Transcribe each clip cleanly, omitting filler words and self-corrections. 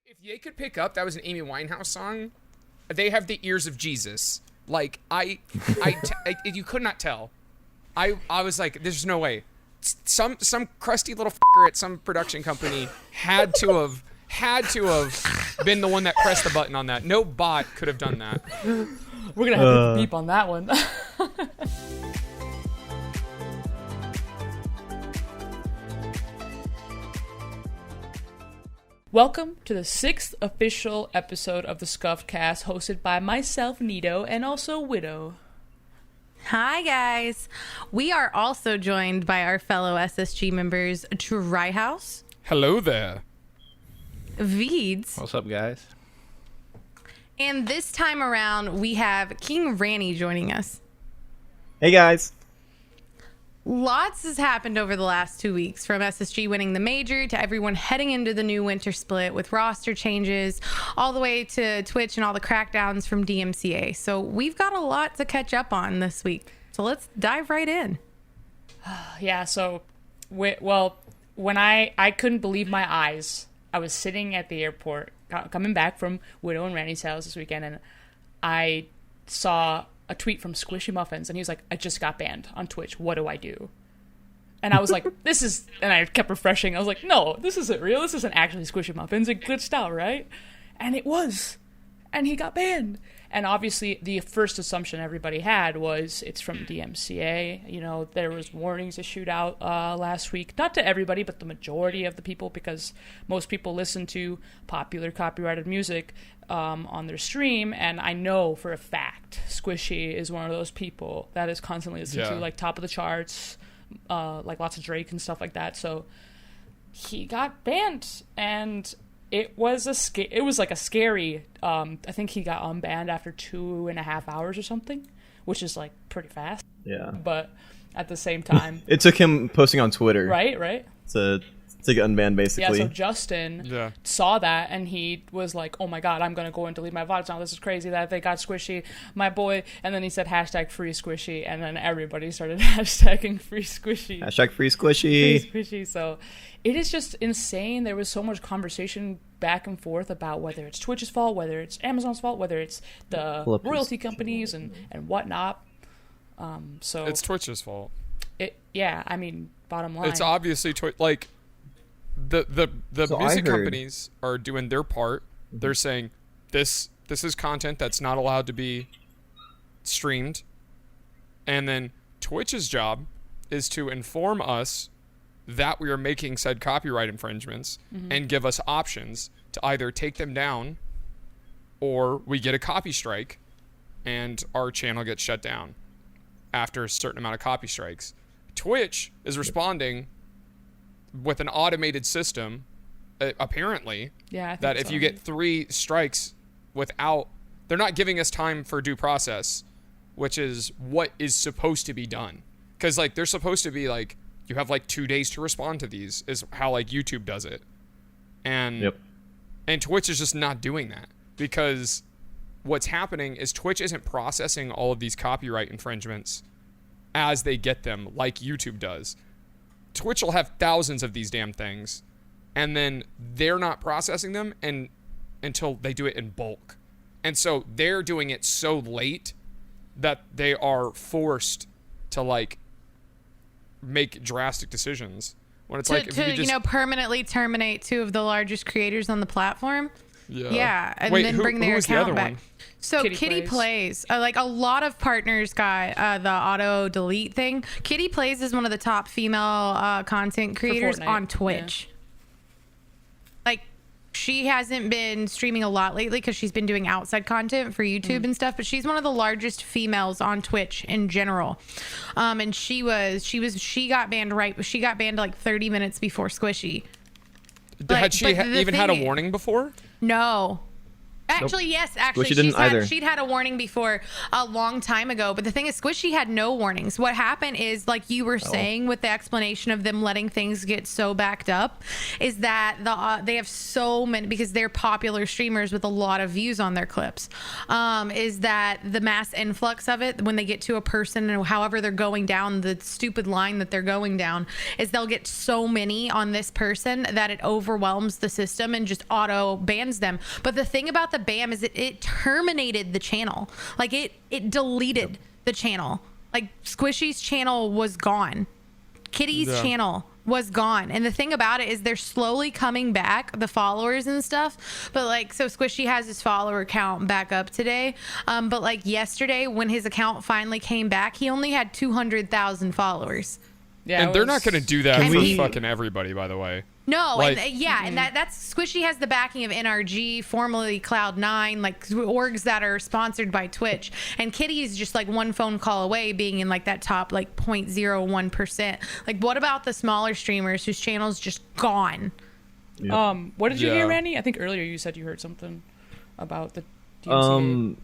If they could pick up that was an Amy Winehouse song, they have the ears of Jesus. Like you could not tell. I was like, there's no way. Some crusty little fucker at some production company had to have been the one that pressed the button on that. No bot could have done that. We're gonna have to beep on that one. Welcome to the 6th official episode of the Scuffed Cast, hosted by myself, Neato, and also Widow. Hi, guys. We are also joined by our fellow SSG members, Trihouse. Hello there. Veeds. What's up, guys? And this time around, we have King Ranny joining us. Hey, guys. Lots has happened over the last 2 weeks, from SSG winning the major to everyone heading into the new winter split with roster changes, all the way to Twitch and all the crackdowns from DMCA. So we've got a lot to catch up on this week. So let's dive right in. Yeah, so, when I couldn't believe my eyes. I was sitting at the airport, coming back from Widow and Ranny's house this weekend, and I saw a tweet from Squishy Muffins, and he was like, I just got banned on Twitch. What do I do? And I was like, and I kept refreshing. I was like, no, this isn't real. This isn't actually Squishy Muffins. It glitched out, right? And it was. And he got banned. And obviously, the first assumption everybody had was it's from DMCA. You know, there was warnings issued out last week. Not to everybody, but the majority of the people, because most people listen to popular copyrighted music on their stream, and I know for a fact Squishy is one of those people that is constantly listening to, like, top of the charts, like lots of Drake and stuff like that. So he got banned, and it was like a scary I think he got unbanned after 2.5 hours or something, which is like pretty fast. Yeah. But at the same time, it took him posting on Twitter. Right. To get unbanned, basically. Yeah, so Justin saw that, and he was like, oh my god, I'm going to go and delete my VODs now. This is crazy that they got Squishy, my boy. And then he said hashtag free Squishy, and then everybody started hashtagging free Squishy. Hashtag free Squishy. Free Squishy. So it is just insane. There was so much conversation back and forth about whether it's Twitch's fault, whether it's Amazon's fault, whether it's the royalty companies and whatnot. So It's Twitch's fault. I mean, bottom line. It's obviously Twitch. Like, the music companies are doing their part. They're saying this is content that's not allowed to be streamed, and then Twitch's job is to inform us that we are making said copyright infringements and give us options to either take them down or we get a copy strike and our channel gets shut down after a certain amount of copy strikes. Twitch is responding with an automated system, apparently, that if you get 3 strikes without, they're not giving us time for due process, which is what is supposed to be done. Because, like, they're supposed to be, like, you have, like, 2 days to respond to these, is how, like, YouTube does it. And Twitch is just not doing that. Because what's happening is Twitch isn't processing all of these copyright infringements as they get them, like YouTube does. Twitch will have thousands of these damn things, and then they're not processing them until they do it in bulk. And so they're doing it so late that they are forced to, like, make drastic decisions. When it's like, if you just, permanently terminate 2 of the largest creators on the platform. Yeah, and Wait, then bring their account back. One? So Kitty Plays, like, a lot of partners got the auto delete thing. Kitty Plays is one of the top female content creators on Twitch. Yeah. Like, she hasn't been streaming a lot lately because she's been doing outside content for YouTube and stuff, but she's one of the largest females on Twitch in general. And she got banned she got banned like 30 minutes before Squishy. Had she even had a warning before? No. Actually, yes. Actually, she'd had a warning before a long time ago. But the thing is, Squishy had no warnings. What happened is, like you were saying, with the explanation of them letting things get so backed up, is that they have so many, because they're popular streamers with a lot of views on their clips. Is that the mass influx of it when they get to a person and however they're going down the stupid line that they're going down, is they'll get so many on this person that it overwhelms the system and just auto bans them. But the thing about the ban is it terminated the channel. Like it deleted the channel. Like Squishy's channel was gone. Kitty's channel was gone. And the thing about it is they're slowly coming back, the followers and stuff. But like, so Squishy has his follower count back up today. But like yesterday when his account finally came back, he only had 200,000 followers. Yeah, and they're not going to do that for fucking everybody, by the way. No, like, and that's Squishy has the backing of NRG, formerly Cloud9, like orgs that are sponsored by Twitch. And Kitty is just like one phone call away being in like that top like 0.01%. Like, what about the smaller streamers whose channel's just gone? Yep. What did you hear, Ranny? I think earlier you said you heard something about the DMCA.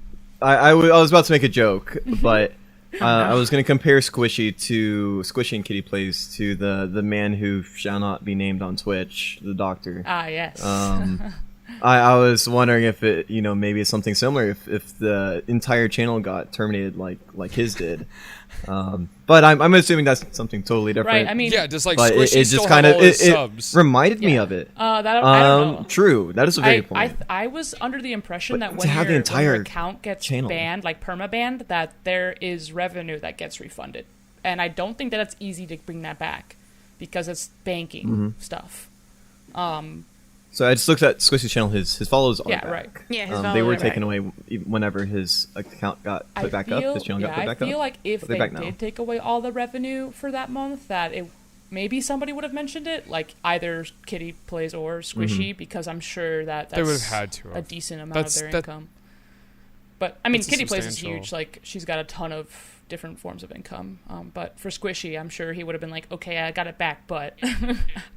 I was about to make a joke, but I was going to compare Squishy and Kitty Plays to the man who shall not be named on Twitch, the doctor. Ah, yes. I was wondering if it, maybe it's something similar, if the entire channel got terminated like his did. But I'm assuming that's something totally different. Right, I mean, yeah, just like Squishy still had all his subs. It reminded me of it. I don't know. True, that is a very point. I was under the impression that when your your account gets banned, like perma-banned, that there is revenue that gets refunded. And I don't think that it's easy to bring that back because it's banking stuff. So I just looked at Squishy's channel. His follows are back. Right. Yeah, his follows they were are taken back. away whenever his account got put back up. His channel got put back up. I feel like if they did take away all the revenue for that month, that maybe somebody would have mentioned it, like either Kitty Plays or Squishy, because I'm sure that's they would have had to a decent amount of their income. But I mean, Kitty Plays is huge. Like she's got a ton of different forms of income. But for Squishy, I'm sure he would have been like, okay, I got it back, but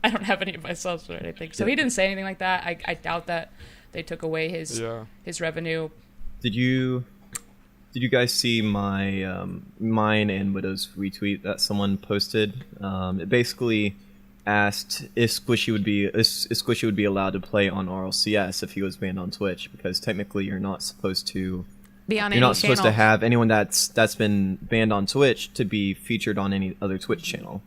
I don't have any of my subs or anything. So he didn't say anything like that. I doubt that they took away his revenue. Did you guys see my mine and Widow's retweet that someone posted? It basically asked if Squishy would be allowed to play on RLCS if he was banned on Twitch, because technically you're not supposed to supposed to have anyone that's been banned on Twitch to be featured on any other Twitch channel.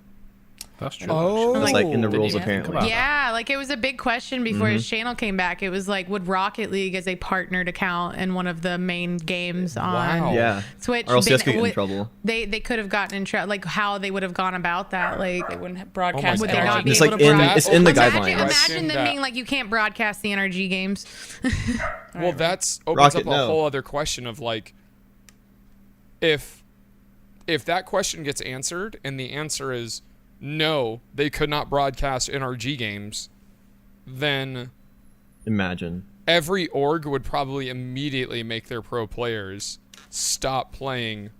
That's true. Oh, it's like in the rules apparently. Yeah, like it was a big question before his channel came back. It was like, would Rocket League as a partnered account in one of the main games on Twitch, or else get in trouble? They could have gotten in trouble. Like how they would have gone about that. Like they wouldn't have broadcast. Would they not be it's able like to broadcast? it's in the guidelines. Imagine them being like, you can't broadcast the NRG games. Well, that's opens up a whole other question of like, if that question gets answered and the answer is no, they could not broadcast NRG games, then imagine every org would probably immediately make their pro players stop playing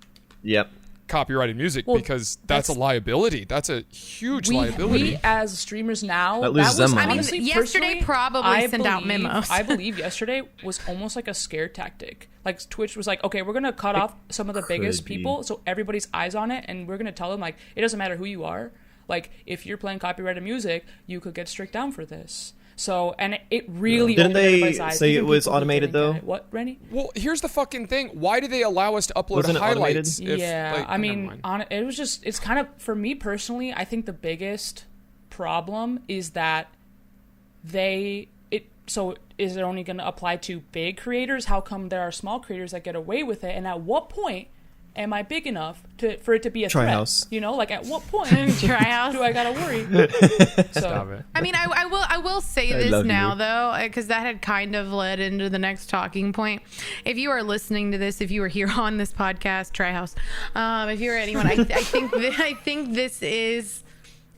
copyrighted music, because that's a liability. That's a huge liability. We as streamers now, that loses them money. I mean, yesterday probably sent out memos. I believe yesterday was almost like a scare tactic. Like Twitch was like, okay, we're gonna cut off some of the biggest people, so everybody's eyes on it, and we're gonna tell them like, it doesn't matter who you are. Like, if you're playing copyrighted music, you could get strict down for this. So, and it really didn't they say Even it was automated though? What, Rennie? Well, here's the fucking thing. Why do they allow us to upload highlights? I mean, it was just, it's kind of, for me personally, I think the biggest problem is that so is it only going to apply to big creators? How come there are small creators that get away with it? And at what point am I big enough for it to be a Trihouse? Threat? Like at what point Trihouse. do I gotta worry? Stop it. I mean, I will say this now though, because that had kind of led into the next talking point. If you are listening to this, if you are here on this podcast, Trihouse, if you're anyone, I think this is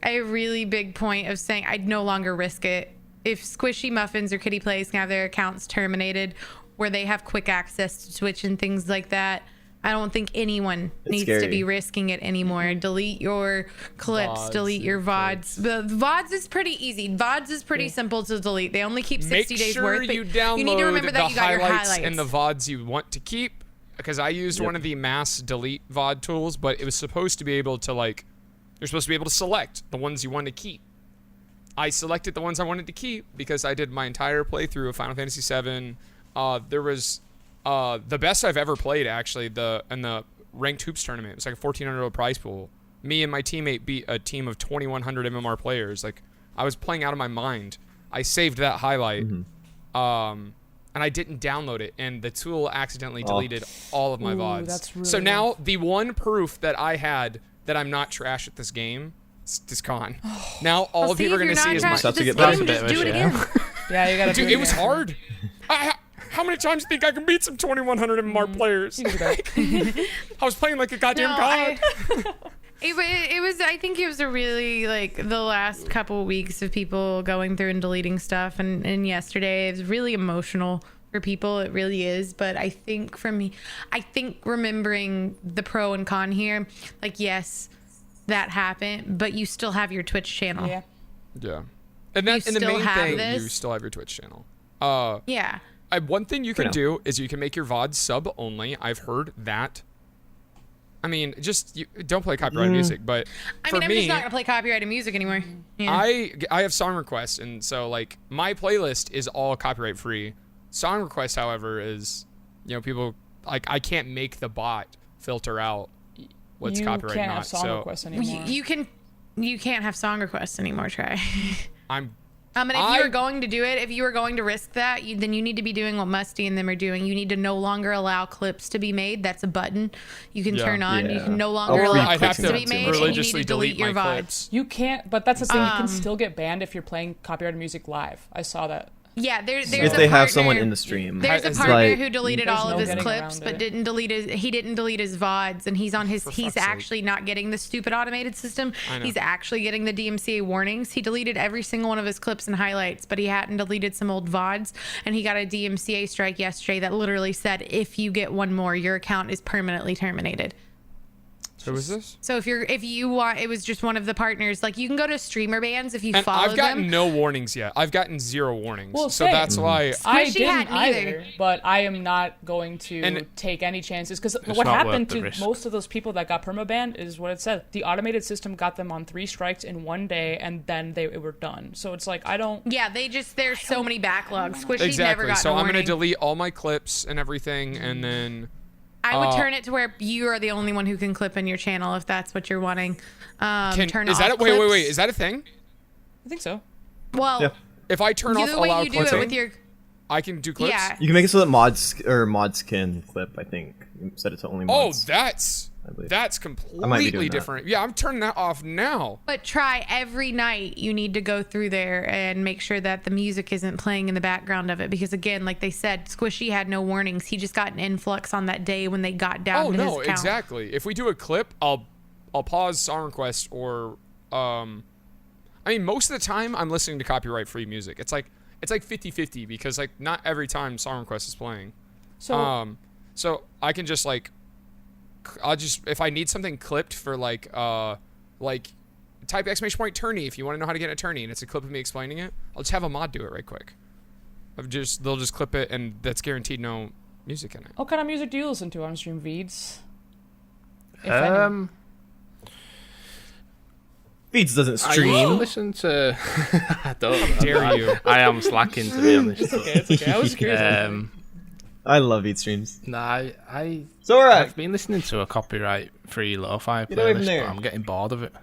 a really big point of saying I'd no longer risk it. If Squishy Muffins or Kitty Plays can have their accounts terminated, where they have quick access to Twitch and things like that, I don't think anyone needs to be risking it anymore. Delete your clips, VODs, delete your VODs. The VODs is pretty easy. VODs is pretty simple to delete. They only keep 60 days worth. Make sure you download you need to remember that the you got your highlights highlights. and the VODs you want to keep. Because I used one of the mass delete VOD tools, but it was supposed to be able to, like, you're supposed to be able to select the ones you want to keep. I selected the ones I wanted to keep because I did my entire playthrough of Final Fantasy VII. There was the best I've ever played, actually, in the ranked hoops tournament. It was like a $1,400 prize pool. Me and my teammate beat a team of 2,100 MMR players. Like, I was playing out of my mind. I saved that highlight, and I didn't download it, and the tool accidentally deleted all of my VODs. That's really so now the one proof that I had that I'm not trash at this game is gone. Now all of you are going to see is my... Just do it again. Yeah, you gotta Dude, it was hard. How many times do you think I can beat some 2,100 MMR players? I was playing like a goddamn god. It was. I think it was a really like the last couple of weeks of people going through and deleting stuff, and yesterday it was really emotional for people. It really is. But I think for me, remembering the pro and con here, like yes, that happened, but you still have your Twitch channel. Yeah. And the main thing, you still have your Twitch channel. Yeah. One thing you can do is you can make your VOD sub only. I've heard that. I mean, just don't play copyrighted music, but for me, I'm just not gonna play copyrighted music anymore. Yeah. I have song requests, and so like my playlist is all copyright free. Song requests, however, is people like I can't make the bot filter out what's copyright can't not. Have song requests anymore. You can't have song requests anymore. Try. And if you were going to do it, if you were going to risk that, then you need to be doing what Musty and them are doing. You need to no longer allow clips to be made. That's a button you can turn on. You can no longer allow clips to be made, and you need to delete your VODs. You can't, but that's the thing. You can still get banned if you're playing copyrighted music live. I saw that. Yeah, there's if they have someone in the stream. There's a partner who deleted all of his clips, but didn't delete his VODs, and he's actually not getting the stupid automated system. He's actually getting the DMCA warnings. He deleted every single one of his clips and highlights, but he hadn't deleted some old VODs, and he got a DMCA strike yesterday that literally said, if you get one more, your account is permanently terminated. Who was this? So if you want, it was just one of the partners. Like you can go to streamer bans if you and follow them. I've gotten no warnings yet. I've gotten 0 warnings. Well, so that's why I didn't either. But I am not going to take any chances because what happened to most of those people that got permabanned is what it said. The automated system got them on 3 strikes in one day, and then they were done. So it's like I don't. Yeah, there's so many backlogs. Squishy never got so a warning. I'm gonna delete all my clips and everything, and then. I would turn it to where you are the only one who can clip in your channel if that's what you're wanting. Turn off clips. Wait. Is that a thing? I think so. Well, if I turn off allow clipping, I can do clips? Yeah. You can make it so that mods can clip, I think. Set it to only mods. Oh, that's completely different. Yeah, I'm turning that off now. But try every night. You need to go through there and make sure that the music isn't playing in the background of it. Because again, like they said, Squishy had no warnings. He just got an influx on that day when they got down to his account. Exactly. If we do a clip, I'll pause song request or I mean, most of the time I'm listening to copyright free music. It's like 50-50 because like not every time song request is playing. So I can just like if I need something clipped for like type ! tourney if you want to know how to get an attorney and it's a clip of me explaining it, I'll just have a mod do it right quick. They'll just clip it and that's guaranteed no music in it. What kind of music do you listen to on stream, Veeds? Veeds doesn't stream. I listen to. I don't. How dare you? I am slacking, to be honest. It's okay. I was curious. I love Veeds streams. Nah, I've been listening to a copyright-free lo-fi playlist, but I'm getting bored of it.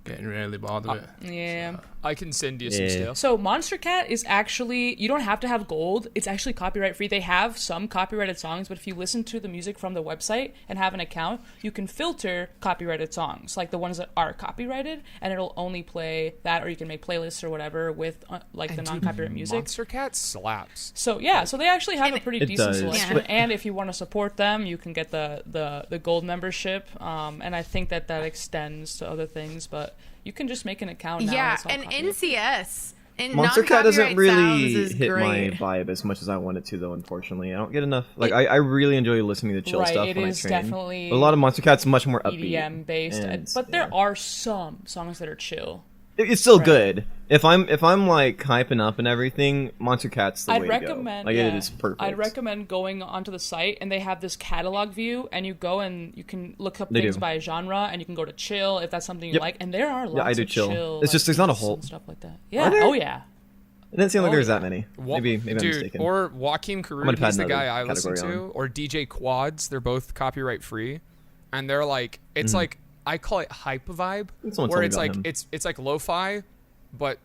Getting really bored of it. Yeah. I can send you some stuff. So Monster Cat is actually, you don't have to have gold. It's actually copyright free. They have some copyrighted songs, but if you listen to the music from the website and have an account, you can filter copyrighted songs, like the ones that are copyrighted, and it'll only play that, or you can make playlists or whatever with the non-copyright music. Monster Cat slaps. So yeah, so they actually have a pretty decent selection. Yeah. And if you want to support them, you can get the gold membership. And I think that extends to other things, but you can just make an account now. Yeah, and NCS And Monster Cat doesn't really hit great. my vibe as much as I want it to, though. Unfortunately, I don't get enough. Like, I really enjoy listening to chill stuff when I train. Definitely But a lot of Monster Cat's much more upbeat, EDM based, but there are some songs that are chill. It's still good. If I'm like hyping up and everything, Monster Cat's the way to go. Like, it is perfect. I'd recommend going onto the site, and they have this catalog view, and you go and you can look up things by genre, and you can go to chill if that's something you like. And there are lots of chill. It's just there's not a whole stuff like that. Yeah. Oh yeah. It didn't seem like there was that many. Maybe I'm mistaken. Or Joaquin Carrud, he's the guy I listen to, or DJ Quads. They're both copyright free, and they're like, it's like, I call it hype vibe, where it's like it's like lo-fi, but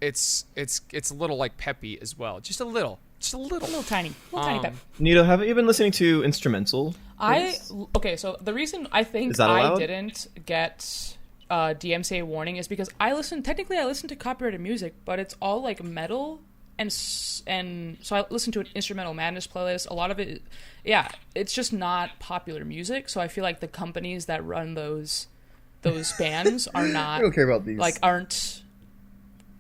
it's a little like peppy as well, just a little tiny pep. Neato, haven't you been listening to instrumental? Okay, so the reason I think I didn't get DMCA warning is because I listen to copyrighted music, but it's all like metal. And so I listen to an Instrumental Madness playlist. A lot of it, it's just not popular music. So I feel like the companies that run those bands are not. I don't care about these. Like, aren't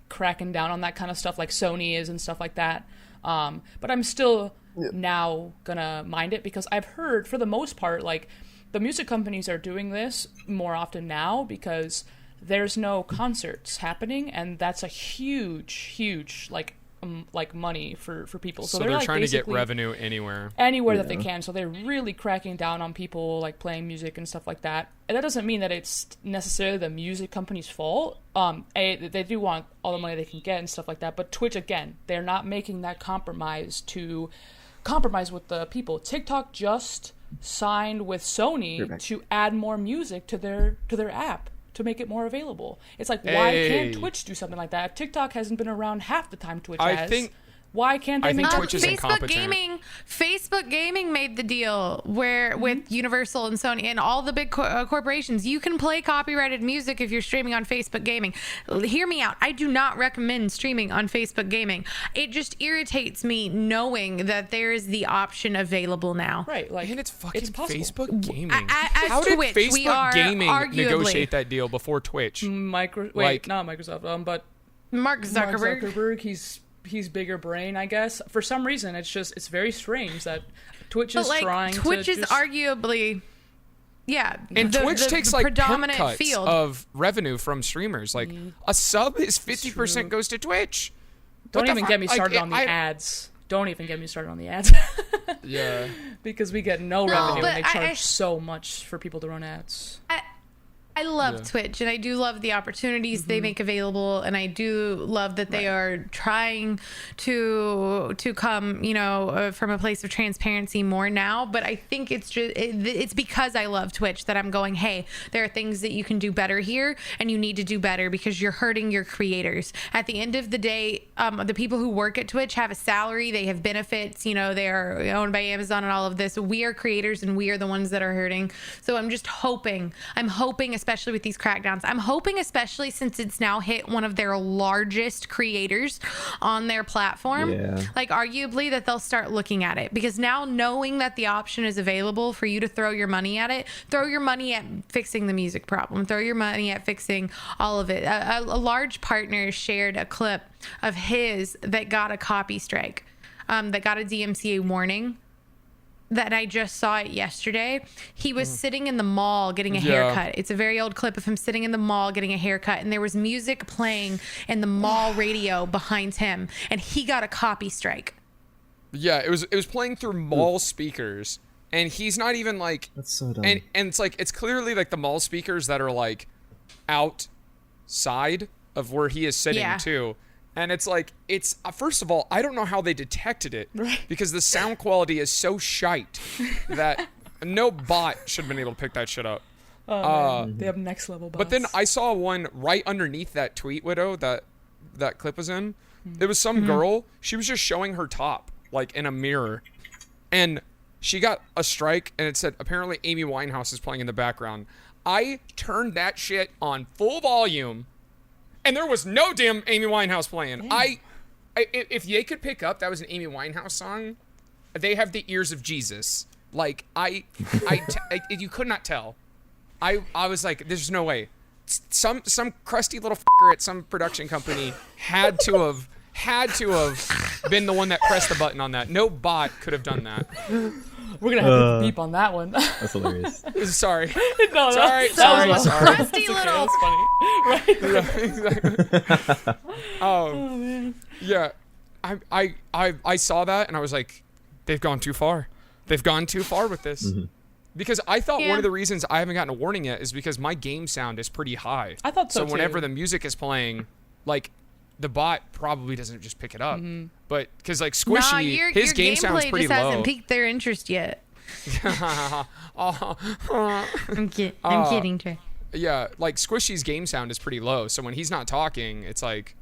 cracking down on that kind of stuff like Sony is and stuff like that. But I'm still now gonna mind it because I've heard, for the most part, like, the music companies are doing this more often now because there's no concerts happening, and that's a huge like money for people. So they're like trying to get revenue anywhere that they can. So they're really cracking down on people like playing music and stuff like that. And that doesn't mean that it's necessarily the music company's fault. They do want all the money they can get and stuff like that. But Twitch, again, they're not making that compromise with the people. TikTok just signed with Sony to add more music to their app, to make it more available. It's like, why can't Twitch do something like that? If TikTok hasn't been around half the time Twitch has. Why can't they make Twitch is incompetent. Facebook Gaming made the deal where with Universal and Sony and all the big corporations, you can play copyrighted music if you're streaming on Facebook Gaming. Hear me out. I do not recommend streaming on Facebook Gaming. It just irritates me knowing that there is the option available now. Right, like, and it's possible. Facebook Gaming. How did Twitch, Facebook Gaming negotiate that deal before Twitch? Not Microsoft, but Mark Zuckerberg. Mark Zuckerberg, he's bigger brain, I guess. For some reason, it's very strange that Twitch is trying to. Twitch is arguably, and Twitch takes like predominant cuts of revenue from streamers. Like a sub is 50% goes to Twitch. Don't even get me started on the ads. Don't even get me started on the ads. Yeah, because we get no revenue and they charge so much for people to run ads. I love Twitch, and I do love the opportunities they make available, and I do love that they are trying to come, from a place of transparency more now. But I think it's just it's because I love Twitch that I'm going, hey, there are things that you can do better here, and you need to do better because you're hurting your creators. At the end of the day, the people who work at Twitch have a salary, they have benefits, they are owned by Amazon and all of this. We are creators, and we are the ones that are hurting. So I'm just hoping, especially with these crackdowns, I'm hoping, especially since it's now hit one of their largest creators on their platform, like arguably that they'll start looking at it, because now knowing that the option is available for you to throw your money at it, throw your money at fixing the music problem, throw your money at fixing all of it. A large partner shared a clip of his that got a copy strike, that got a DMCA warning. That I just saw it yesterday. He was sitting in the mall getting a haircut. It's a very old clip of him sitting in the mall getting a haircut, and there was music playing in the mall radio behind him, and he got a copy strike. Yeah, it was playing through mall speakers, and he's not even like. That's so dumb. And it's like, it's clearly like the mall speakers that are like outside of where he is sitting too. And it's like, first of all, I don't know how they detected it, because the sound quality is so shite that no bot should have been able to pick that shit up. They have next level bots. But then I saw one right underneath that tweet, Widow, that clip was in. It was some girl. She was just showing her top, like in a mirror. And she got a strike, and it said, apparently Amy Winehouse is playing in the background. I turned that shit on full volume, and there was no damn Amy Winehouse playing. Yeah. If they could pick up that was an Amy Winehouse song, they have the ears of Jesus. Like, you could not tell. I was like, there's no way. some crusty little fucker at some production company had to have been the one that pressed the button on that. No bot could have done that. We're gonna have to beep on that one. That's hilarious. Sorry. No, sorry. Crusty little. That's funny. Right. Exactly. Oh man. Yeah, I saw that and I was like, they've gone too far. They've gone too far with this. Mm-hmm. Because I thought one of the reasons I haven't gotten a warning yet is because my game sound is pretty high. I thought so So whenever too. the music is playing, like, the bot probably doesn't just pick it up. Mm-hmm. But because like Squishy, his game sound's pretty just low. hasn't piqued their interest yet. I'm kidding, Trey. Yeah, like Squishy's game sound is pretty low. So when he's not talking, it's like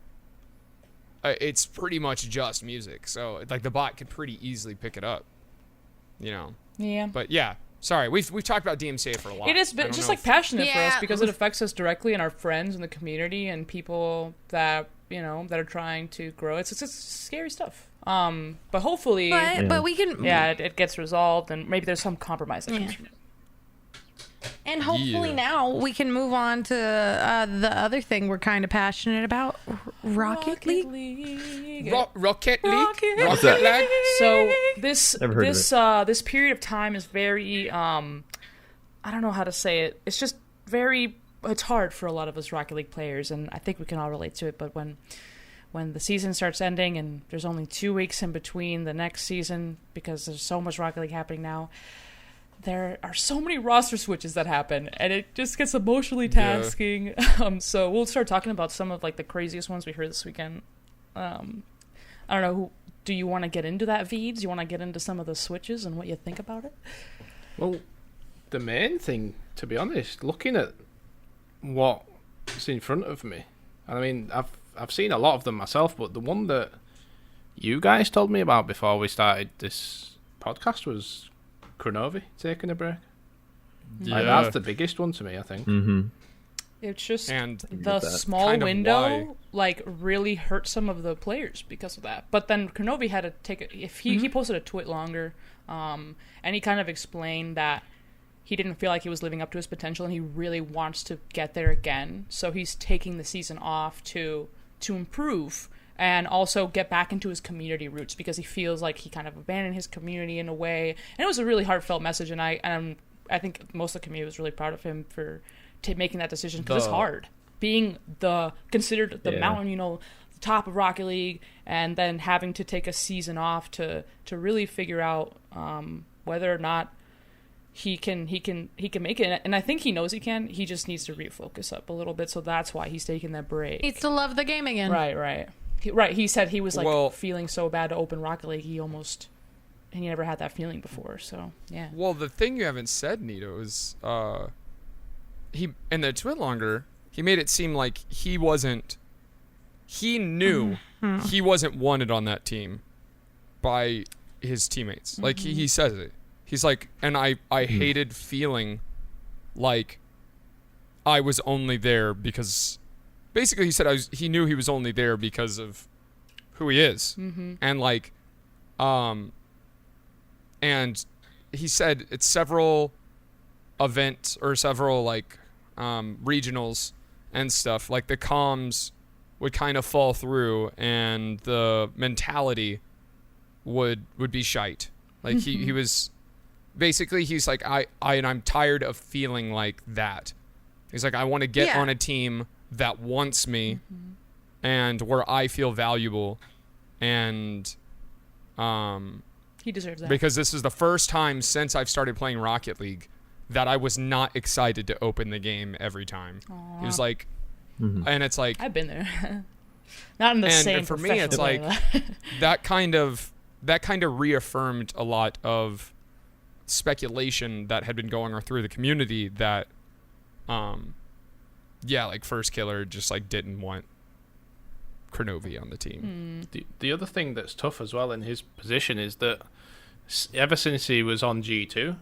it's pretty much just music. So like the bot could pretty easily pick it up. You know. Yeah. But yeah. Sorry, we've talked about DMCA for a lot. It is just like passionate for us because it affects us directly and our friends in the community and people that that are trying to grow. It's scary stuff. But hopefully, but we can. Yeah, it gets resolved and maybe there's some compromise that comes from it. And hopefully now we can move on to the other thing we're kind of passionate about, Rocket League. Rocket League. What's that? League. So this Never heard of this period of time is very I don't know how to say it. It's just it's hard for a lot of us Rocket League players, and I think we can all relate to it. But when the season starts ending and there's only 2 weeks in between the next season because there's so much Rocket League happening now, there are so many roster switches that happen, and it just gets emotionally tasking. Yeah. So we'll start talking about some of like the craziest ones we heard this weekend. I don't know. Do you want to get into that, Veeds? You want to get into some of the switches and what you think about it? Well, the main thing, to be honest, looking at what's in front of me, I mean, I've seen a lot of them myself, but the one that you guys told me about before we started this podcast was Kronovi taking a break. Yeah. Like, that's the biggest one to me, I think. Mm-hmm. It's just and the small kind of window like really hurt some of the players because of that. But then Kronovi had to take he posted a tweet longer, and he kind of explained that he didn't feel like he was living up to his potential and he really wants to get there again. So he's taking the season off to improve and also get back into his community roots because he feels like he kind of abandoned his community in a way. And it was a really heartfelt message, and I think most of the community was really proud of him for making that decision because it's hard. Being considered the mountain, the top of Rocket League, and then having to take a season off to really figure out whether or not he can make it. And I think he knows he can. He just needs to refocus up a little bit, so that's why he's taking that break. Needs to love the game again. Right. He said he was feeling so bad to open Rocket League. He never had that feeling before. So yeah. Well, the thing you haven't said, Neato, is he in the tweet longer. He made it seem like he knew he wasn't wanted on that team by his teammates. Mm-hmm. Like he says it. He's like, and I hated feeling like I was only there because. Basically, he said he knew he was only there because of who he is, and and he said it's several events or several regionals and stuff. Like the comms would kind of fall through, and the mentality would be shite. Like he was basically he's like I'm tired of feeling like that. He's like I want to get on a team that wants me and where I feel valuable, and he deserves that because this is the first time since I've started playing Rocket League that I was not excited to open the game every time. Aww. He was like and it's like I've been there. Not in the same and for me it's like that kind of reaffirmed a lot of speculation that had been going through the community that like First Killer just didn't want Kronovi on the team. The other thing that's tough as well in his position is that ever since he was on G2,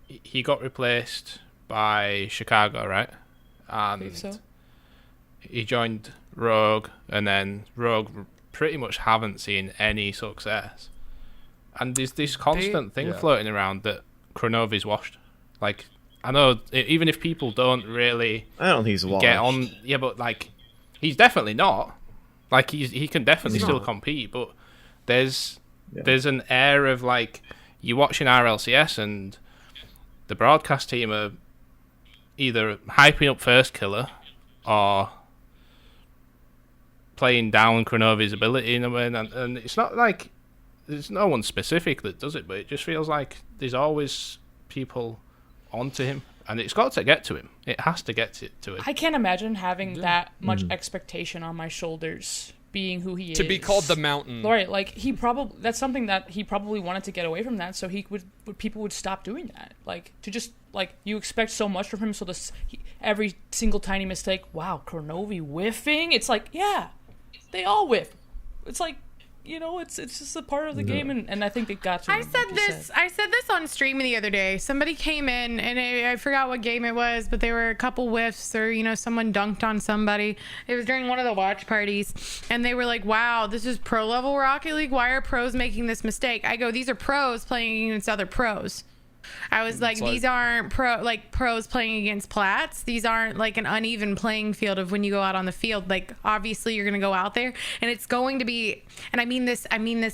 he got replaced by Chicago, right? And so. He joined Rogue, and then Rogue pretty much haven't seen any success. And there's this constant thing floating around that Kronovi's washed. I know even if people don't really, I don't think he's washed. get on. Yeah, but like, he's definitely not. Like he can definitely still compete, but there's an air of like you're watching RLCS and the broadcast team are either hyping up First Killer or playing down Kronovi's ability in a way, and it's not like there's no one specific that does it, but it just feels like there's always people onto him, and it's got to get to him. It has to get to him. I can't imagine having that much expectation on my shoulders, being who he is. To be called the Mountain. Right, like that's something that he probably wanted to get away from that, so people would stop doing that. Like to just like you expect so much from him, so every single tiny mistake, wow, Kronovi whiffing. It's like, yeah, they all whiff. It's like, you know, it's just a part of the game, and I think it got to him. I said this on stream the other day. Somebody came in, and I forgot what game it was, but there were a couple whiffs, or, you know, someone dunked on somebody. It was during one of the watch parties, and they were like, wow, this is pro level Rocket League. Why are pros making this mistake? I go, these are pros playing against other pros. I was like, these aren't pros playing against plats. These aren't like an uneven playing field of when you go out on the field. Like, obviously you're going to go out there and it's going to be, and I mean this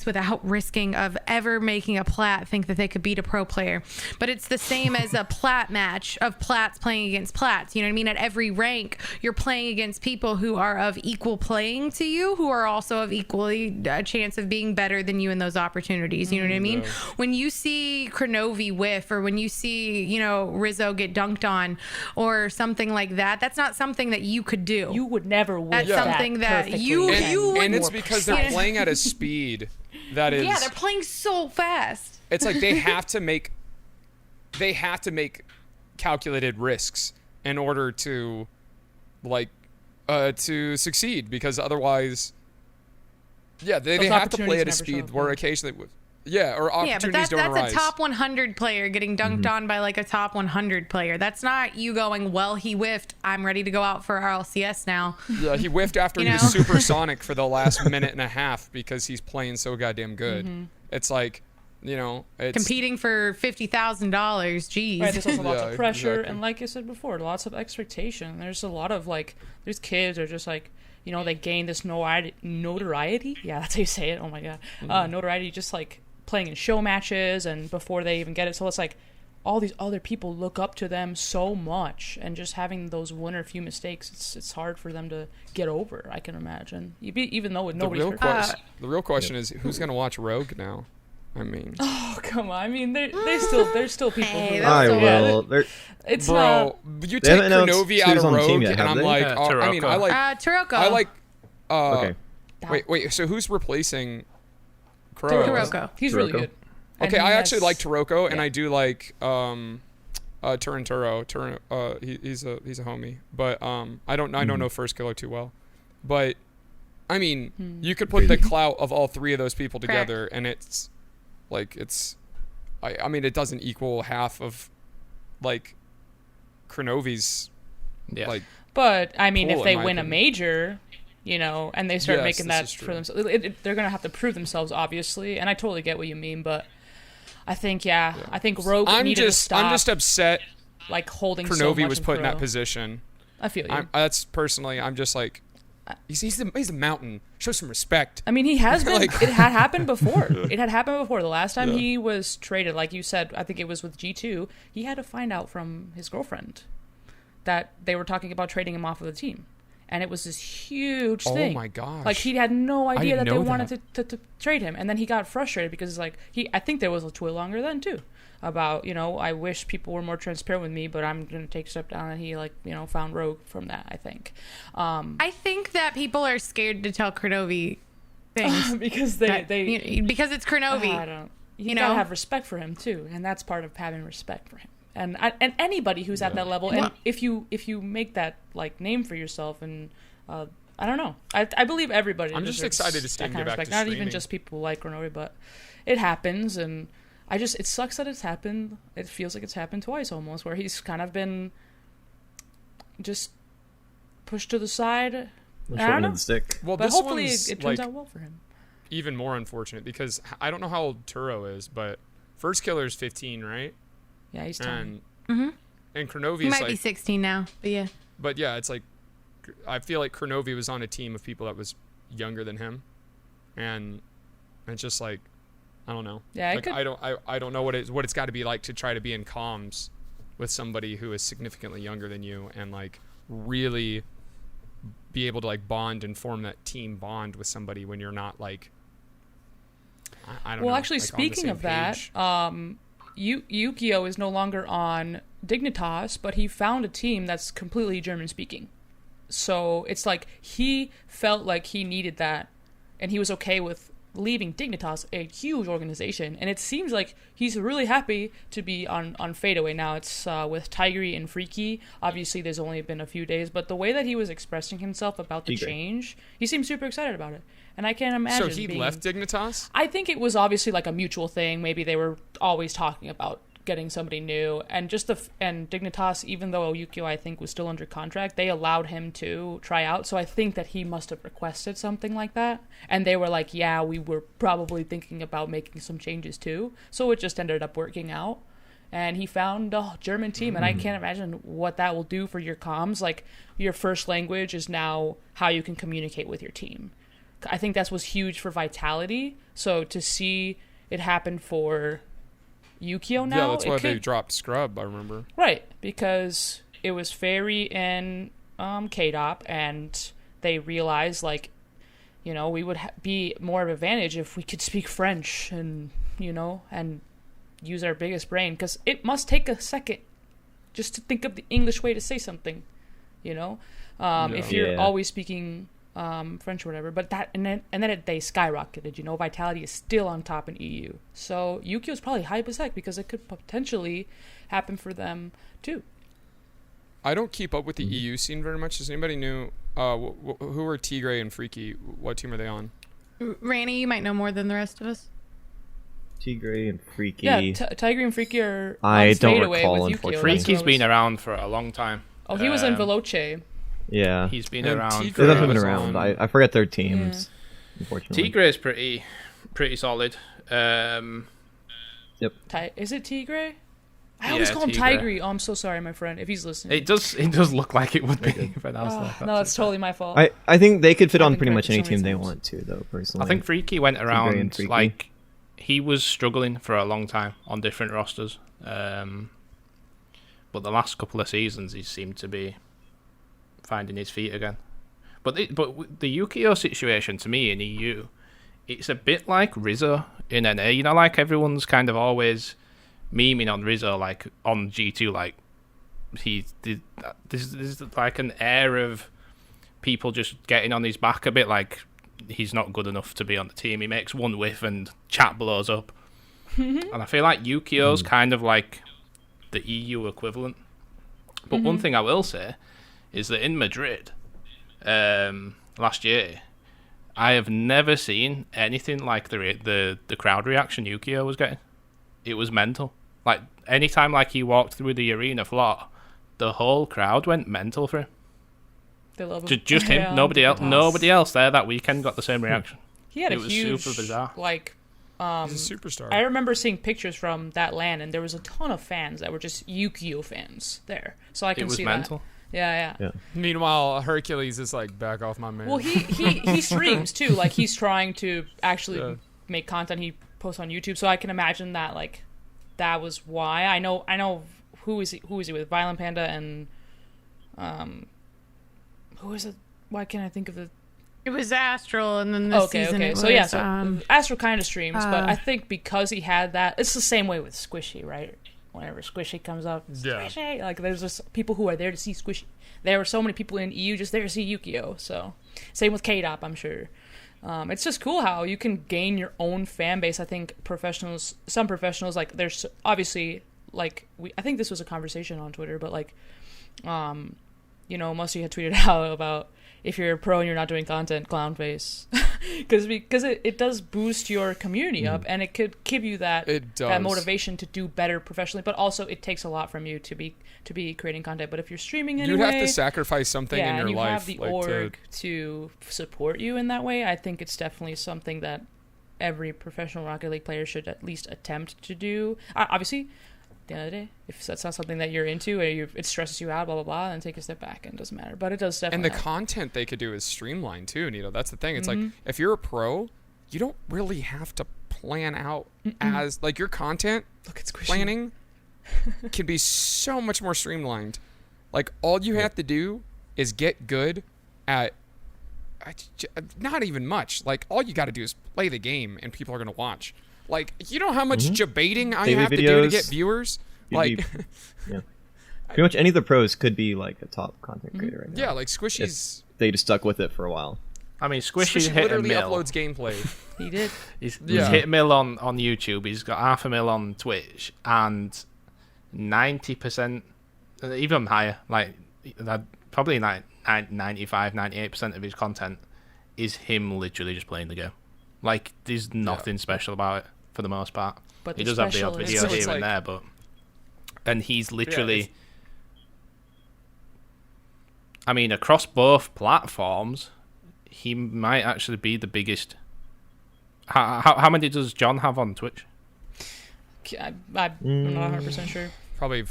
without risking of ever making a plat think that they could beat a pro player, but it's the same as a plat match of plats playing against plats. You know what I mean? At every rank, you're playing against people who are of equal playing to you, who are also of equally a chance of being better than you in those opportunities. You know what I mean? When you see Kronovi whiff, or when you see, you know, Rizzo get dunked on or something like that, that's not something that you could do. You would never win. That's something that you and it's because they're playing at a speed that is, yeah, they're playing so fast. It's like they have to make calculated risks in order to to succeed, because otherwise they have to play at a speed where occasionally or opportunities don't arise. That's a top 100 player getting dunked on by like a top 100 player. That's not you going, well, he whiffed, I'm ready to go out for RLCS now. Yeah, he whiffed after he was supersonic for the last minute and a half because he's playing so goddamn good. It's like, you know, it's competing for $50,000. Jeez. Right, there's also lots of pressure, and like I said before, lots of expectation. There's a lot of like, there's kids are just like, you know, they gain this notoriety. Yeah, that's how you say it. Oh my god, notoriety, just like playing in show matches and before they even get it. So it's like all these other people look up to them so much, and just having those one or few mistakes, it's hard for them to get over, I can imagine. Even though with nobody's the real question is, who's going to watch Rogue now? I mean, oh come on! I mean, there's still people. I will. It's bro. You take Kronovi out of Rogue, and I'm like, I mean, I like Turoko. I like. Okay. Wait. So who's replling Turoko? He's really good. Okay, I actually like Turoko, and I do like Turinturo. He's a homie, but I don't know First Killer too well, but I mean, you could put the clout of all three of those people together, and it's like I mean, it doesn't equal half of like Kronovi's like. But I mean, if they win a major, you know, and they start making that for themselves, they're gonna have to prove themselves, obviously. And I totally get what you mean, but I think I think Rogue needed to stop. I'm just upset. Like holding Kronovi so much was put in pro. that position. I feel you. That's personally, I'm just like, he's the Mountain. Show some respect. I mean, he has been. Like, it had happened before. It had happened before. The last time he was traded, like you said, I think it was with G2. He had to find out from his girlfriend that they were talking about trading him off of the team, and it was this huge thing. Oh my gosh! Like he had no idea that they wanted to trade him, and then he got frustrated because like I think there was a Twitter longer then too. About, you know, I wish people were more transparent with me, but I'm going to take a step down. And he, like, you know, found Rogue from that, I think. I think that people are scared to tell Kronovi things. Because because it's Kronovi. You gotta have respect for him, too. And that's part of having respect for him. And anybody who's at that level, and if you make that, like, name for yourself, and I don't know. I believe everybody. I'm just excited to see him get back to Not streaming. even just people like Kronovi, but it happens, and it sucks that it's happened. It feels like it's happened twice almost, where he's kind of been just pushed to the side. I don't know. The stick. Well, but hopefully it turns out well for him. Even more unfortunate because I don't know how old Turo is, but First Killer is 15, right? Yeah, he's 10. Kronovi He is might like, be 16 now, but yeah. But yeah, it's like I feel like Kronovi was on a team of people that was younger than him, and it's just like I don't know. Yeah, like, I don't know what it's got to be like to try to be in comms with somebody who is significantly younger than you and like really be able to like bond and form that team bond with somebody when you're not like I don't know. Well, actually, like, speaking of page. that, Yukio is no longer on Dignitas, but he found a team that's completely German speaking. So it's like he felt like he needed that, and he was okay with leaving Dignitas, a huge organization. And it seems like he's really happy to be on Fadeaway now. It's with Tigry and Freaky. Obviously, there's only been a few days, but the way that he was expressing himself about the change, he seemed super excited about it. And I can't imagine. So he left Dignitas? I think it was obviously like a mutual thing. Maybe they were always talking about getting somebody new, and just and Dignitas, even though Yukio I think was still under contract, they allowed him to try out. So I think that he must have requested something like that, and they were like, yeah, we were probably thinking about making some changes too. So it just ended up working out, and he found a German team, and I can't imagine what that will do for your comms. Like, your first language is now how you can communicate with your team. I think that was huge for Vitality. So to see it happen for Yukio now, yeah, that's why they dropped Scrub, I remember. Right, because it was Fairy and KDOP, and they realized, like, you know, we would be more of an advantage if we could speak French and, you know, and use our biggest brain, because it must take a second just to think of the English way to say something, you know, if you're always speaking French or whatever. But that and then they skyrocketed. You know, Vitality is still on top in EU, so Yukio's probably hype as heck because it could potentially happen for them too. I don't keep up with the EU scene very much. Does anybody know who are Tigray and Freaky? What team are they on? Ranny, you might know more than the rest of us. Tigray and Freaky. Yeah, Tigray and Freaky are I on don't Fadeaway recall, with Yukio. unfortunately. Freaky's been around for a long time. Oh, he was in Veloce. Yeah. He's been And around. Tigray They've definitely been was around. on- I forget their teams, unfortunately. Tigray's pretty solid. Is it Tigray? I always call him Tigray. Tigray. Oh, I'm so sorry, my friend, if he's listening. It does look like it would be, but No, it's totally my fault. I think they could fit I've on been pretty much any corrected so team many they times. want to, though, personally. I think Freaky went and around, Freaky. like, he was struggling for a long time on different rosters. But the last couple of seasons, he seemed to be finding his feet again. But the Yukio situation, to me, in EU, it's a bit like Rizzo in NA. You know, like, everyone's kind of always memeing on Rizzo, like, on G2, like, there's like an air of people just getting on his back a bit, like he's not good enough to be on the team. He makes one whiff and chat blows up. And I feel like Yukio's kind of like the EU equivalent. But one thing I will say is that in Madrid last year, I have never seen anything like the crowd reaction Yukio was getting. It was mental. Like, anytime like he walked through the arena floor, the whole crowd went mental for him. They love him. Just him. Yeah, Nobody else. Dignitas. Nobody else there that weekend got the same reaction. He had It a was huge, super bizarre. like, He's a superstar. I remember seeing pictures from that LAN, and there was a ton of fans that were just Yukio fans there. So I can It was see mental. that. Yeah. Meanwhile, Hercules is like, back off my man. Well, he streams too. Like, he's trying to actually make content. He posts on YouTube, so I can imagine that, like, that was why. I know who is he with? Violent Panda and who is it? Why can't I think of the? It was Astral, and then this season it was... So yeah, so Astral kind of streams, but I think because he had that, it's the same way with Squishy, right? Whenever Squishy comes up, Squishy, like, there's just people who are there to see Squishy. There were so many people in EU just there to see Yukio. So same with KDOP, I'm sure. It's just cool how you can gain your own fan base. I think some professionals, like, there's obviously, like, I think this was a conversation on Twitter, but, like, you know, most of you had tweeted out about, if you're a pro and you're not doing content, clown face, because it does boost your community up, and it could give you that motivation to do better professionally. But also, it takes a lot from you to be creating content. But if you're streaming anyway, you'd have to sacrifice something in your and you life. have the org to support you in that way. I think it's definitely something that every professional Rocket League player should at least attempt to do. Obviously, the end of the day. If that's not something that you're into, or it stresses you out, blah blah blah, then take a step back, and it doesn't matter. But it does definitely. And the content they could do is streamlined too, Neato. That's the thing. It's Mm-hmm. like if you're a pro, you don't really have to plan out as like your content Look at Squishy. planning can be so much more streamlined. Like all you have to do is get good at not even much. Like all you got to do is play the game, and people are gonna watch. Like you know how much debating I Daily have to do to get viewers. Like yeah, pretty much any of the pros could be like a top content creator right now. yeah, like Squishy's. They just stuck with it for a while. I mean, Squishy's Squishy hit a literally mill. uploads gameplay. He did. He's Yeah. hit a mill on YouTube. He's got 500,000 on Twitch, and 90%, even higher, like probably 95, 98% of his content is him literally just playing the game. Like, there's nothing special about it for the most part. But He the does have the odd special is- video So here it's and like- there, but and he's literally. I mean, across both platforms, he might actually be the biggest. How many does John have on Twitch? I'm not 100% sure. Probably,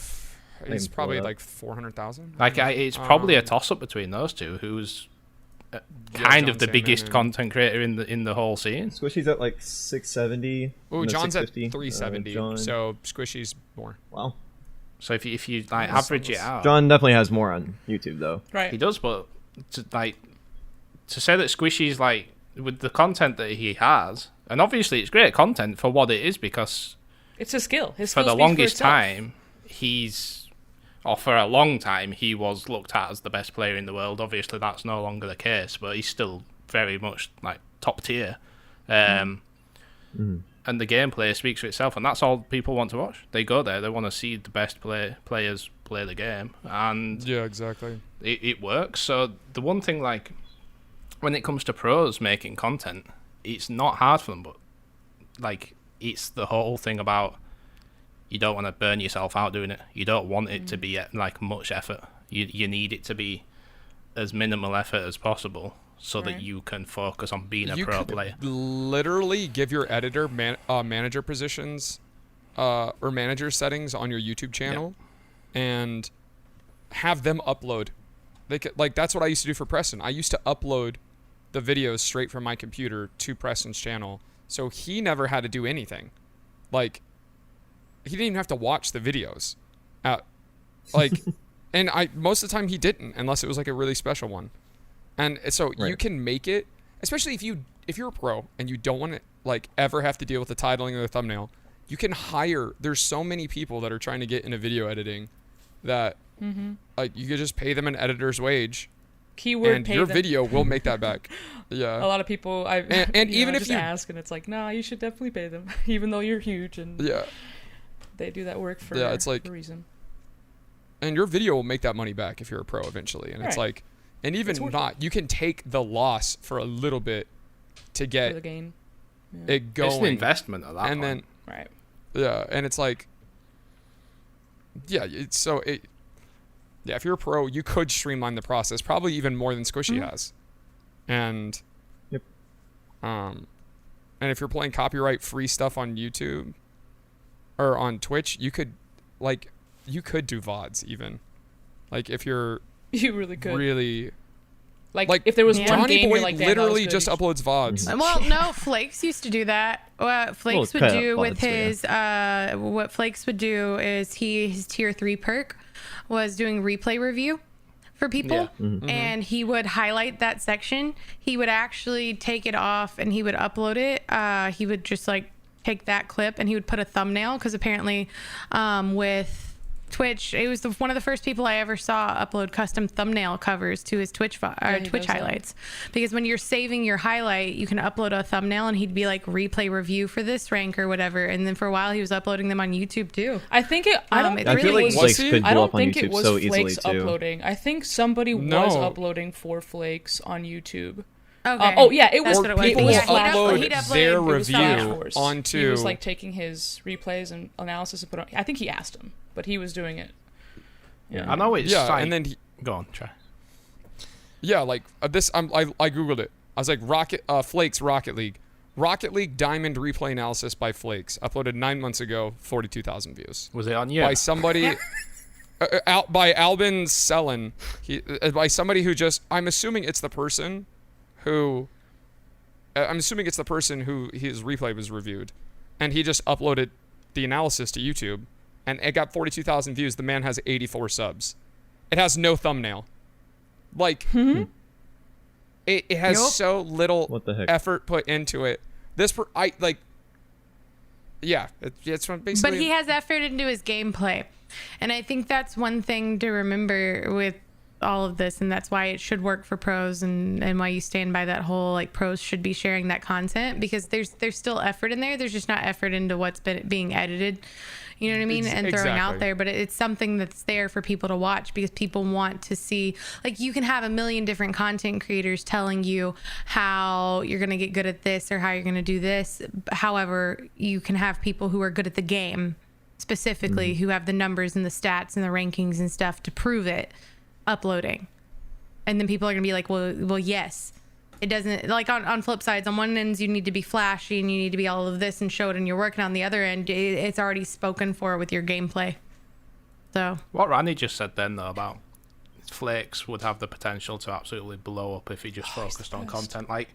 he's pull probably it up. like 400,000. Like, it's probably a toss-up between those two. Who's kind of John the Salmon biggest and- content creator in the whole scene? Squishy's at like 670. Oh, no, John's at 650. 370. John, So Squishy's more. wow. So if you like average it out, John definitely has more on YouTube though. Right. he does. But to say that Squishy's like with the content that he has, and obviously it's great content for what it is, because It's a skill. His for skill the speaks longest itself. time for a long time he was looked at as the best player in the world. Obviously that's no longer the case, but he's still very much like top tier. And the gameplay speaks for itself, and that's all people want to watch. They go there, they want to see the best players play the game, and Yeah, exactly. it works. So the one thing, like, when it comes to pros making content, it's not hard for them, but like, it's the whole thing about you don't want to burn yourself out doing it. You don't want it to be like much effort. You need it to be as minimal effort as possible, so that Right. you can focus on being a You pro could player. literally give your editor manager positions or manager settings on your YouTube channel and have them upload. They could, like, that's what I used to do for Preston. I used to upload the videos straight from my computer to Preston's channel, so he never had to do anything. Like, he didn't even have to watch the videos. Like, and most of the time he didn't, unless it was like a really special one. And so you Right. can make it, especially if you're a pro and you don't want to like ever have to deal with the titling or the thumbnail. You can hire. There's so many people that are trying to get into video editing that like you could just pay them an editor's wage, Keyword and pay your them. video will make that back. A Yeah, lot of people, And even if just you- ask, and it's like, nah, you should definitely pay them, even though you're huge and yeah. they do that work for Yeah, it's like- a reason. And your video will make that money back if you're a pro eventually. And it's Right. like, and even It's worth not, you can take the loss for a little bit to For the get game. it going. It's an investment at that and point. then Right. yeah, and it's like, yeah, yeah, if you're a pro, you could streamline the process probably even more than Squishy has, and Yep. and if you're playing copyright free stuff on YouTube or on Twitch, you could do VODs even, like if you're You really could. really like, like if there was Yeah. one Johnny game Boy you're like, damn, that was literally good, just you should- uploads VODs. Well, no, Flakes used to do that. Flakes would cut do out with VODs, his what Flakes would do is his tier 3 perk was doing replay review for people, and he would highlight that section. He would actually take it off and he would upload it. He would just like take that clip and he would put a thumbnail, because apparently with Twitch, it was one of the first people I ever saw upload custom thumbnail covers to his Twitch he Twitch does that. highlights. Because when you're saving your highlight, you can upload a thumbnail, and he'd be like replay review for this rank or whatever. And then for a while, he was uploading them on YouTube too. I think it. I don't. it I really feel like was- Flakes he? could I blow don't up on think YouTube it was so easily Flakes too. uploading. I think somebody was No. uploading for Flakes on YouTube. Okay. Oh yeah, it was. That's what it was. People People was Yeah, Flash upload he'd upload- their it was Flash review Force. onto. He was like taking his replays and analysis and put on. I think he asked him, but he was doing it. Yeah. I know it's yeah, like, and then go on, try. yeah, like this. I googled it. I was like Flakes Rocket League. Rocket League Diamond replay analysis by Flakes, uploaded 9 months ago, 42,000 views. Was it on you? By somebody, by Albin Sellen, by somebody who just, I'm assuming it's the person who his replay was reviewed, and he just uploaded the analysis to YouTube, and it got 42,000 views. The man has 84 subs. It has no thumbnail. Like, it has so little effort put into it. It's basically. But he has effort into his gameplay, and I think that's one thing to remember with all of this, and that's why it should work for pros, and why you stand by that whole like pros should be sharing that content, because there's still effort in there. There's just not effort into what's being edited. You know what I mean? And throwing out there, but it's something that's there for people to watch, because people want to see, like, you can have a million different content creators telling you how you're going to get good at this or how you're going to do this. However, you can have people who are good at the game specifically, who have the numbers and the stats and the rankings and stuff to prove it, uploading. And then people are going to be like, well, yes. It doesn't, like, on flip sides, on one end you need to be flashy and you need to be all of this and show it and you're working. On the other end, it's already spoken for with your gameplay. So what Ranny just said then, though, about Flakes would have the potential to absolutely blow up if he just focused on content. Like,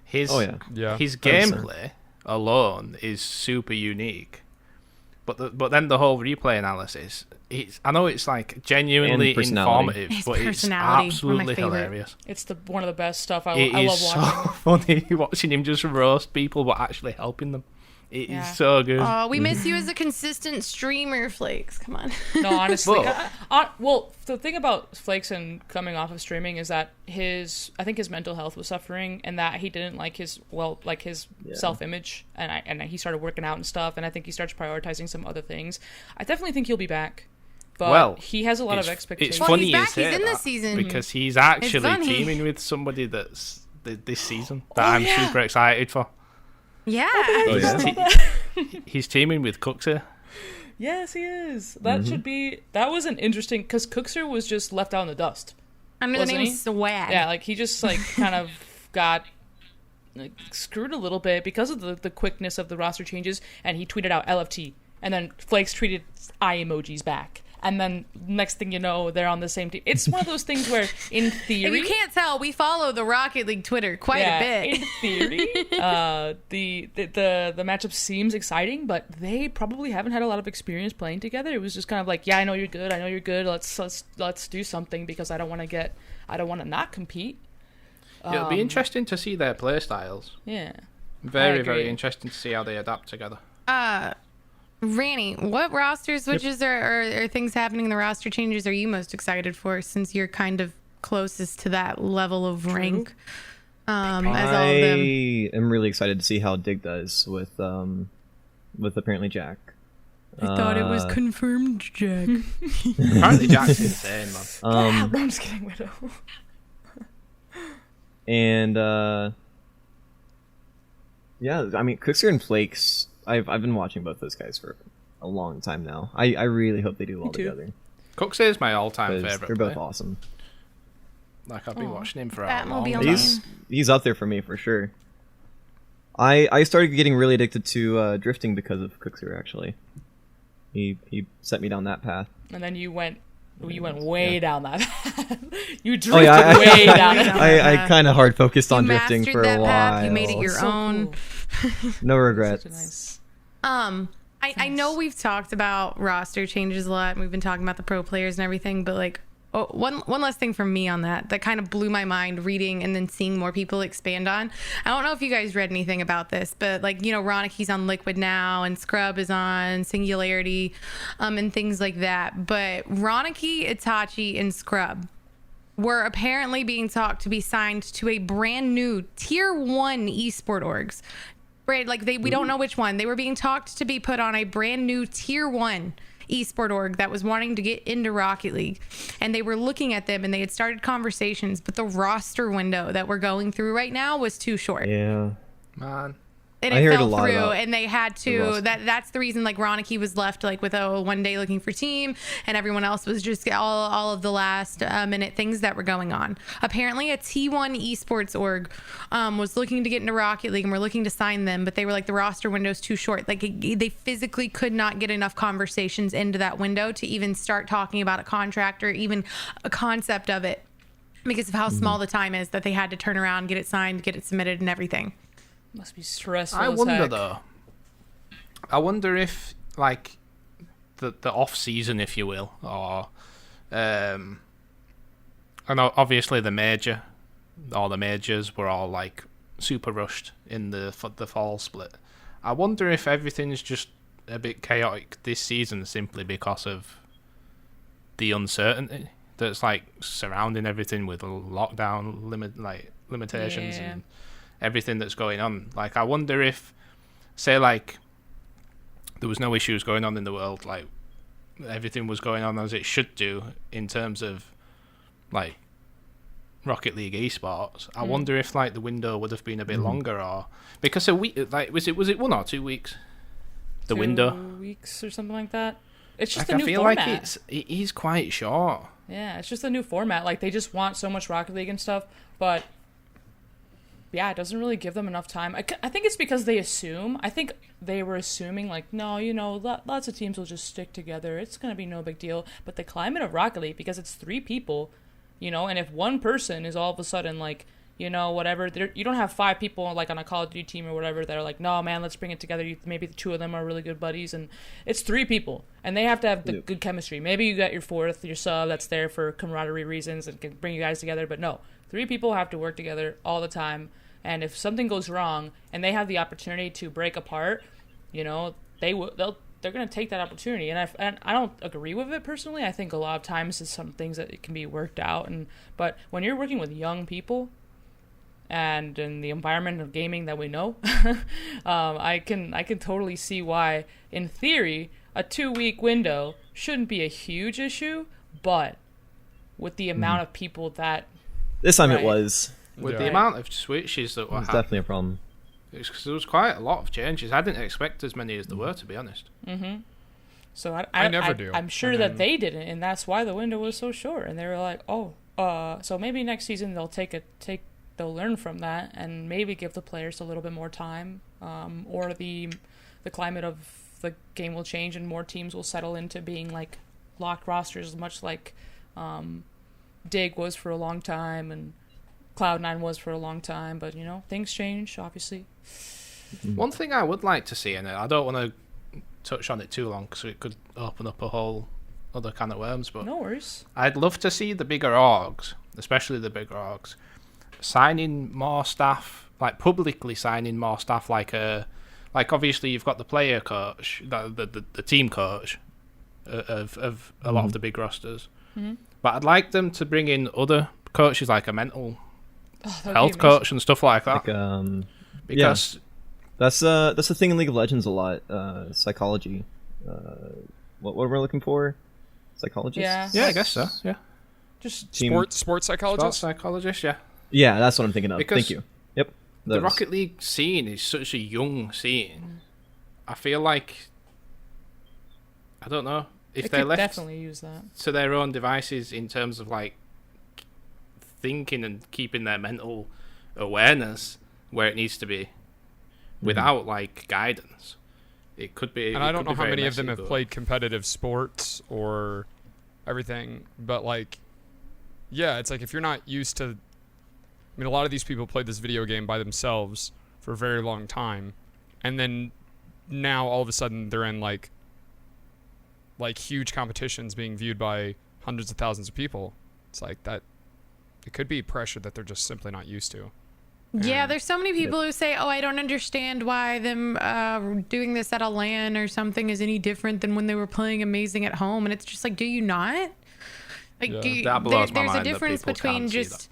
his gameplay alone is super unique. But then the whole replay analysis, I know it's like genuinely informative, but it's absolutely hilarious. It's one of the best stuff. I love watching. It's so funny watching him just roast people, but actually helping them. It is so good. Oh, we miss you as a consistent streamer, Flakes. Come on. No, honestly. Well, the thing about Flakes and coming off of streaming is that I think his mental health was suffering, and that he didn't like his self-image, and he started working out and stuff, and I think he starts prioritizing some other things. I definitely think he'll be back. But he has a lot of expectations. It's funny he's in this season. Because he's actually teaming with somebody that's this season that I'm super excited for. Yeah. He's teaming with Cookser. Yes, he is. That was an interesting, because Cookser was just left out in the dust. Under the name Swag. Yeah, like he just like kind of got like screwed a little bit because of the quickness of the roster changes, and he tweeted out LFT, and then Flakes tweeted eye emojis back. And then next thing you know, they're on the same team. It's one of those things where, in theory... If you can't tell, we follow the Rocket League Twitter quite a bit. In theory, the matchup seems exciting, but they probably haven't had a lot of experience playing together. It was just kind of like, I know you're good. Let's do something, because I don't want to not compete. It'll be interesting to see their play styles. Yeah. Very, very interesting to see how they adapt together. Ranny, what roster switches or things happening in the roster changes are you most excited for, since you're kind of closest to that level of rank as all of them? I am really excited to see how Dig does with apparently Jack. I thought it was confirmed Jack. Apparently Jack's insane, man. I'm just kidding, Widow. And I mean, Cookser and Flakes, I've been watching both those guys for a long time now. I really hope they do well together. Cookser is my all-time favorite. They're both awesome. Like, I've been watching him for a long time. He's up there for me for sure. I started getting really addicted to drifting because of Cookser, actually. He set me down that path. And then you went way down that path. You drifted way down it. I kind of hard focused on drifting for a while. Path. You made it your own. Cool. No regrets. Nice. I know we've talked about roster changes a lot, and we've been talking about the pro players and everything, but like, one last thing from me on that kind of blew my mind reading and then seeing more people expand on. I don't know if you guys read anything about this, but like, Roniki's on Liquid now, and Scrub is on Singularity, and things like that. But Roniki, Itachi, and Scrub were apparently being talked to be signed to a brand new tier 1 esport orgs. Right, like we don't know which one. They were being talked to be put on a brand new tier 1 esport org that was wanting to get into Rocket League, and they were looking at them and they had started conversations, but the roster window that we're going through right now was too short. Yeah, man. and it fell through, and they had to. That's the reason. Like Ronicky was left like with a 1 day looking for team, and everyone else was just all of the last minute things that were going on. Apparently, a T1 esports org was looking to get into Rocket League, and we're looking to sign them, but they were like the roster window's too short. Like they physically could not get enough conversations into that window to even start talking about a contract or even a concept of it, because of how small the time is that they had to turn around, get it signed, get it submitted, and everything. Must be stressful. I wonder though. I wonder if like the off season, if you will, or I know obviously the majors were all like super rushed in the fall split. I wonder if everything's just a bit chaotic this season simply because of the uncertainty that's like surrounding everything with lockdown limitations and everything that's going on. Like, I wonder if, say, like, there was no issues going on in the world, like, everything was going on as it should do in terms of, like, Rocket League esports. I wonder if, like, the window would have been a bit longer, or because a week, like, was it 1 or 2 weeks? The window, 2 weeks or something like that. It's just like, a new feel format. like it is quite short. Yeah, it's just a new format. Like, they just want so much Rocket League and stuff, but yeah, it doesn't really give them enough time. I think it's because they assume. I think they were assuming, like, no, you know, lots of teams will just stick together. It's going to be no big deal. But the climate of Rocket League, because it's 3 people, you know, and if one person is all of a sudden, like, you know, whatever, you don't have 5 people, like, on a Call of Duty team or whatever that are like, no, man, let's bring it together. Maybe the 2 of them are really good buddies, and it's 3 people, and they have to have the good chemistry. Maybe you got your 4th, your sub, that's there for camaraderie reasons and can bring you guys together, but no. 3 people have to work together all the time, and if something goes wrong and they have the opportunity to break apart, you know, they're going to take that opportunity. And I don't agree with it personally. I think a lot of times it's some things that it can be worked out, but when you're working with young people and in the environment of gaming that we know, I can totally see why, in theory, a 2-week window shouldn't be a huge issue, but with the amount of people that this time it was. With the amount of switches that were definitely a problem. Because there was quite a lot of changes. I didn't expect as many as there were, to be honest. Mm-hmm. So I never do. I'm sure that they didn't, and that's why the window was so short. And they were like, so maybe next season they'll learn from that and maybe give the players a little bit more time, or the climate of the game will change and more teams will settle into being like locked rosters, much like Dig was for a long time and Cloud9 was for a long time. But, you know, things change, obviously. One thing I would like to see, and I don't want to touch on it too long because it could open up a whole other can of worms, but no worries. I'd love to see the bigger orgs, especially the bigger orgs, signing more staff, like publicly signing more staff, like obviously you've got the player coach, the team coach of a lot of the big rosters, but I'd like them to bring in other coaches, like a mental health coach and stuff like that, because that's a thing in League of Legends a lot. Psychology, what we're looking for, psychologists. Yeah, I guess so. Yeah, just sports psychologists. Yeah, that's what I'm thinking of. Because thank you. Yep. The Rocket League scene is such a young scene. I feel like, I don't know, if they're left definitely use that to their own devices in terms of like thinking and keeping their mental awareness where it needs to be, without like guidance, it could be. And I don't know how many of them have played competitive sports or everything, but like, yeah, it's like if you're not used to. I mean, a lot of these people played this video game by themselves for a very long time, and then now all of a sudden they're in like huge competitions being viewed by hundreds of thousands of people. It's like that. It could be pressure that they're just simply not used to. Yeah, there's so many people who say, I don't understand why them doing this at a LAN or something is any different than when they were playing amazing at home. And it's just like, do you not? Like, there's a difference between just...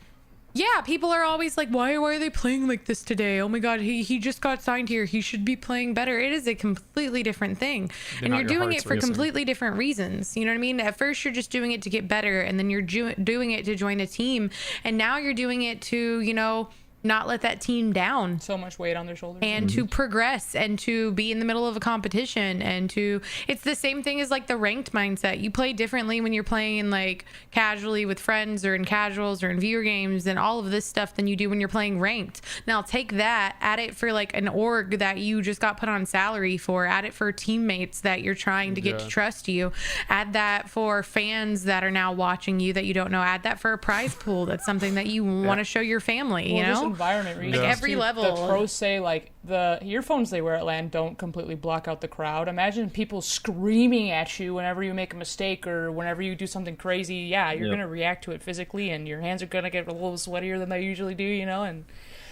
Yeah, people are always like, why are they playing like this today? Oh my god, he just got signed here. He should be playing better. It is a completely different thing. And you're doing it for completely different reasons. You know what I mean? At first, you're just doing it to get better, and then you're doing it to join a team. And now you're doing it to, you know, not let that team down. So much weight on their shoulders. And to progress and to be in the middle of a competition and to, it's the same thing as like the ranked mindset. You play differently when you're playing like casually with friends or in casuals or in viewer games and all of this stuff than you do when you're playing ranked. Now take that, add it for like an org that you just got put on salary for, add it for teammates that you're trying to get to trust you, add that for fans that are now watching you that you don't know, add that for a prize pool. That's something that you want to show your family, you know? Environment like every level. The pros say like the earphones they wear at LAN don't completely block out the crowd. Imagine people screaming at you whenever you make a mistake or whenever you do something crazy. Yeah, you're gonna react to it physically, and your hands are gonna get a little sweatier than they usually do, you know. And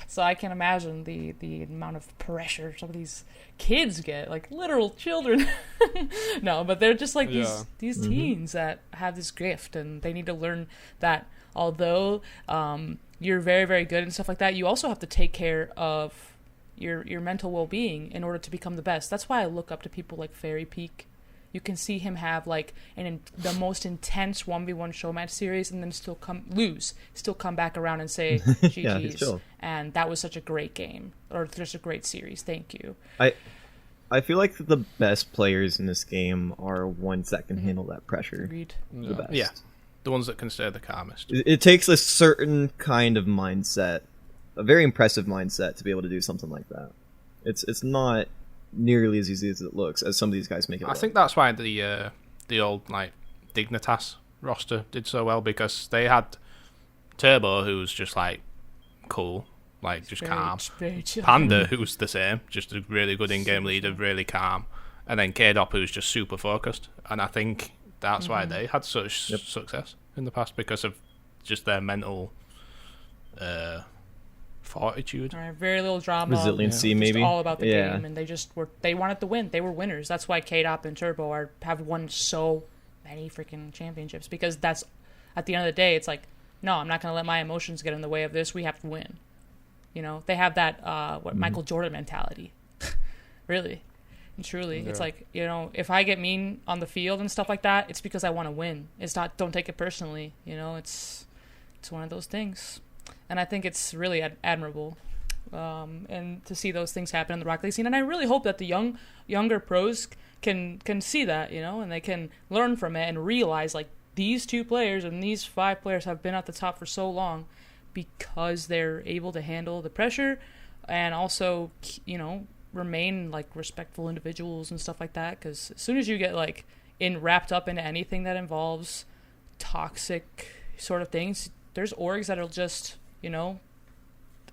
so I can imagine the amount of pressure some of these kids get, like literal children. No, but they're just like these teens that have this gift, and they need to learn that although you're very, very good and stuff like that, you also have to take care of your mental well-being in order to become the best. That's why I look up to people like Fairy Peak. You can see him have like the most intense 1v1 show match series and then still come back around and say GG's. And that was such a great game, or just a great series. Thank you. I feel like the best players in this game are ones that can handle that pressure. Agreed. The best. Yeah. The ones that can stay the calmest. It takes a certain kind of mindset, a very impressive mindset, to be able to do something like that. It's not nearly as easy as it looks, as some of these guys make it. I think that's why the old like Dignitas roster did so well, because they had Turbo, who's just like cool, like just calm. Panda, who's the same, just a really good in-game leader, really calm, and then K-Dop, who's just super focused. And I think that's why they had such success in the past, because of just their mental fortitude. Right, very little drama. Resiliency, maybe. Just all about the game, and they wanted to win. They were winners. That's why K-Dop and Turbo have won so many freaking championships, because that's, at the end of the day, it's like, no, I'm not going to let my emotions get in the way of this. We have to win. You know, they have that Michael Jordan mentality. Really. And truly, it's like, you know, if I get mean on the field and stuff like that, it's because I want to win. It's not, don't take it personally. You know, it's one of those things. And I think it's really admirable, and to see those things happen in the Rocket League scene. And I really hope that the younger pros can see that, you know, and they can learn from it and realize, like, these 2 players and these 5 players have been at the top for so long because they're able to handle the pressure and also, you know, remain like respectful individuals and stuff like that. Because as soon as you get like wrapped up into anything that involves toxic sort of things, there's orgs that'll just, you know,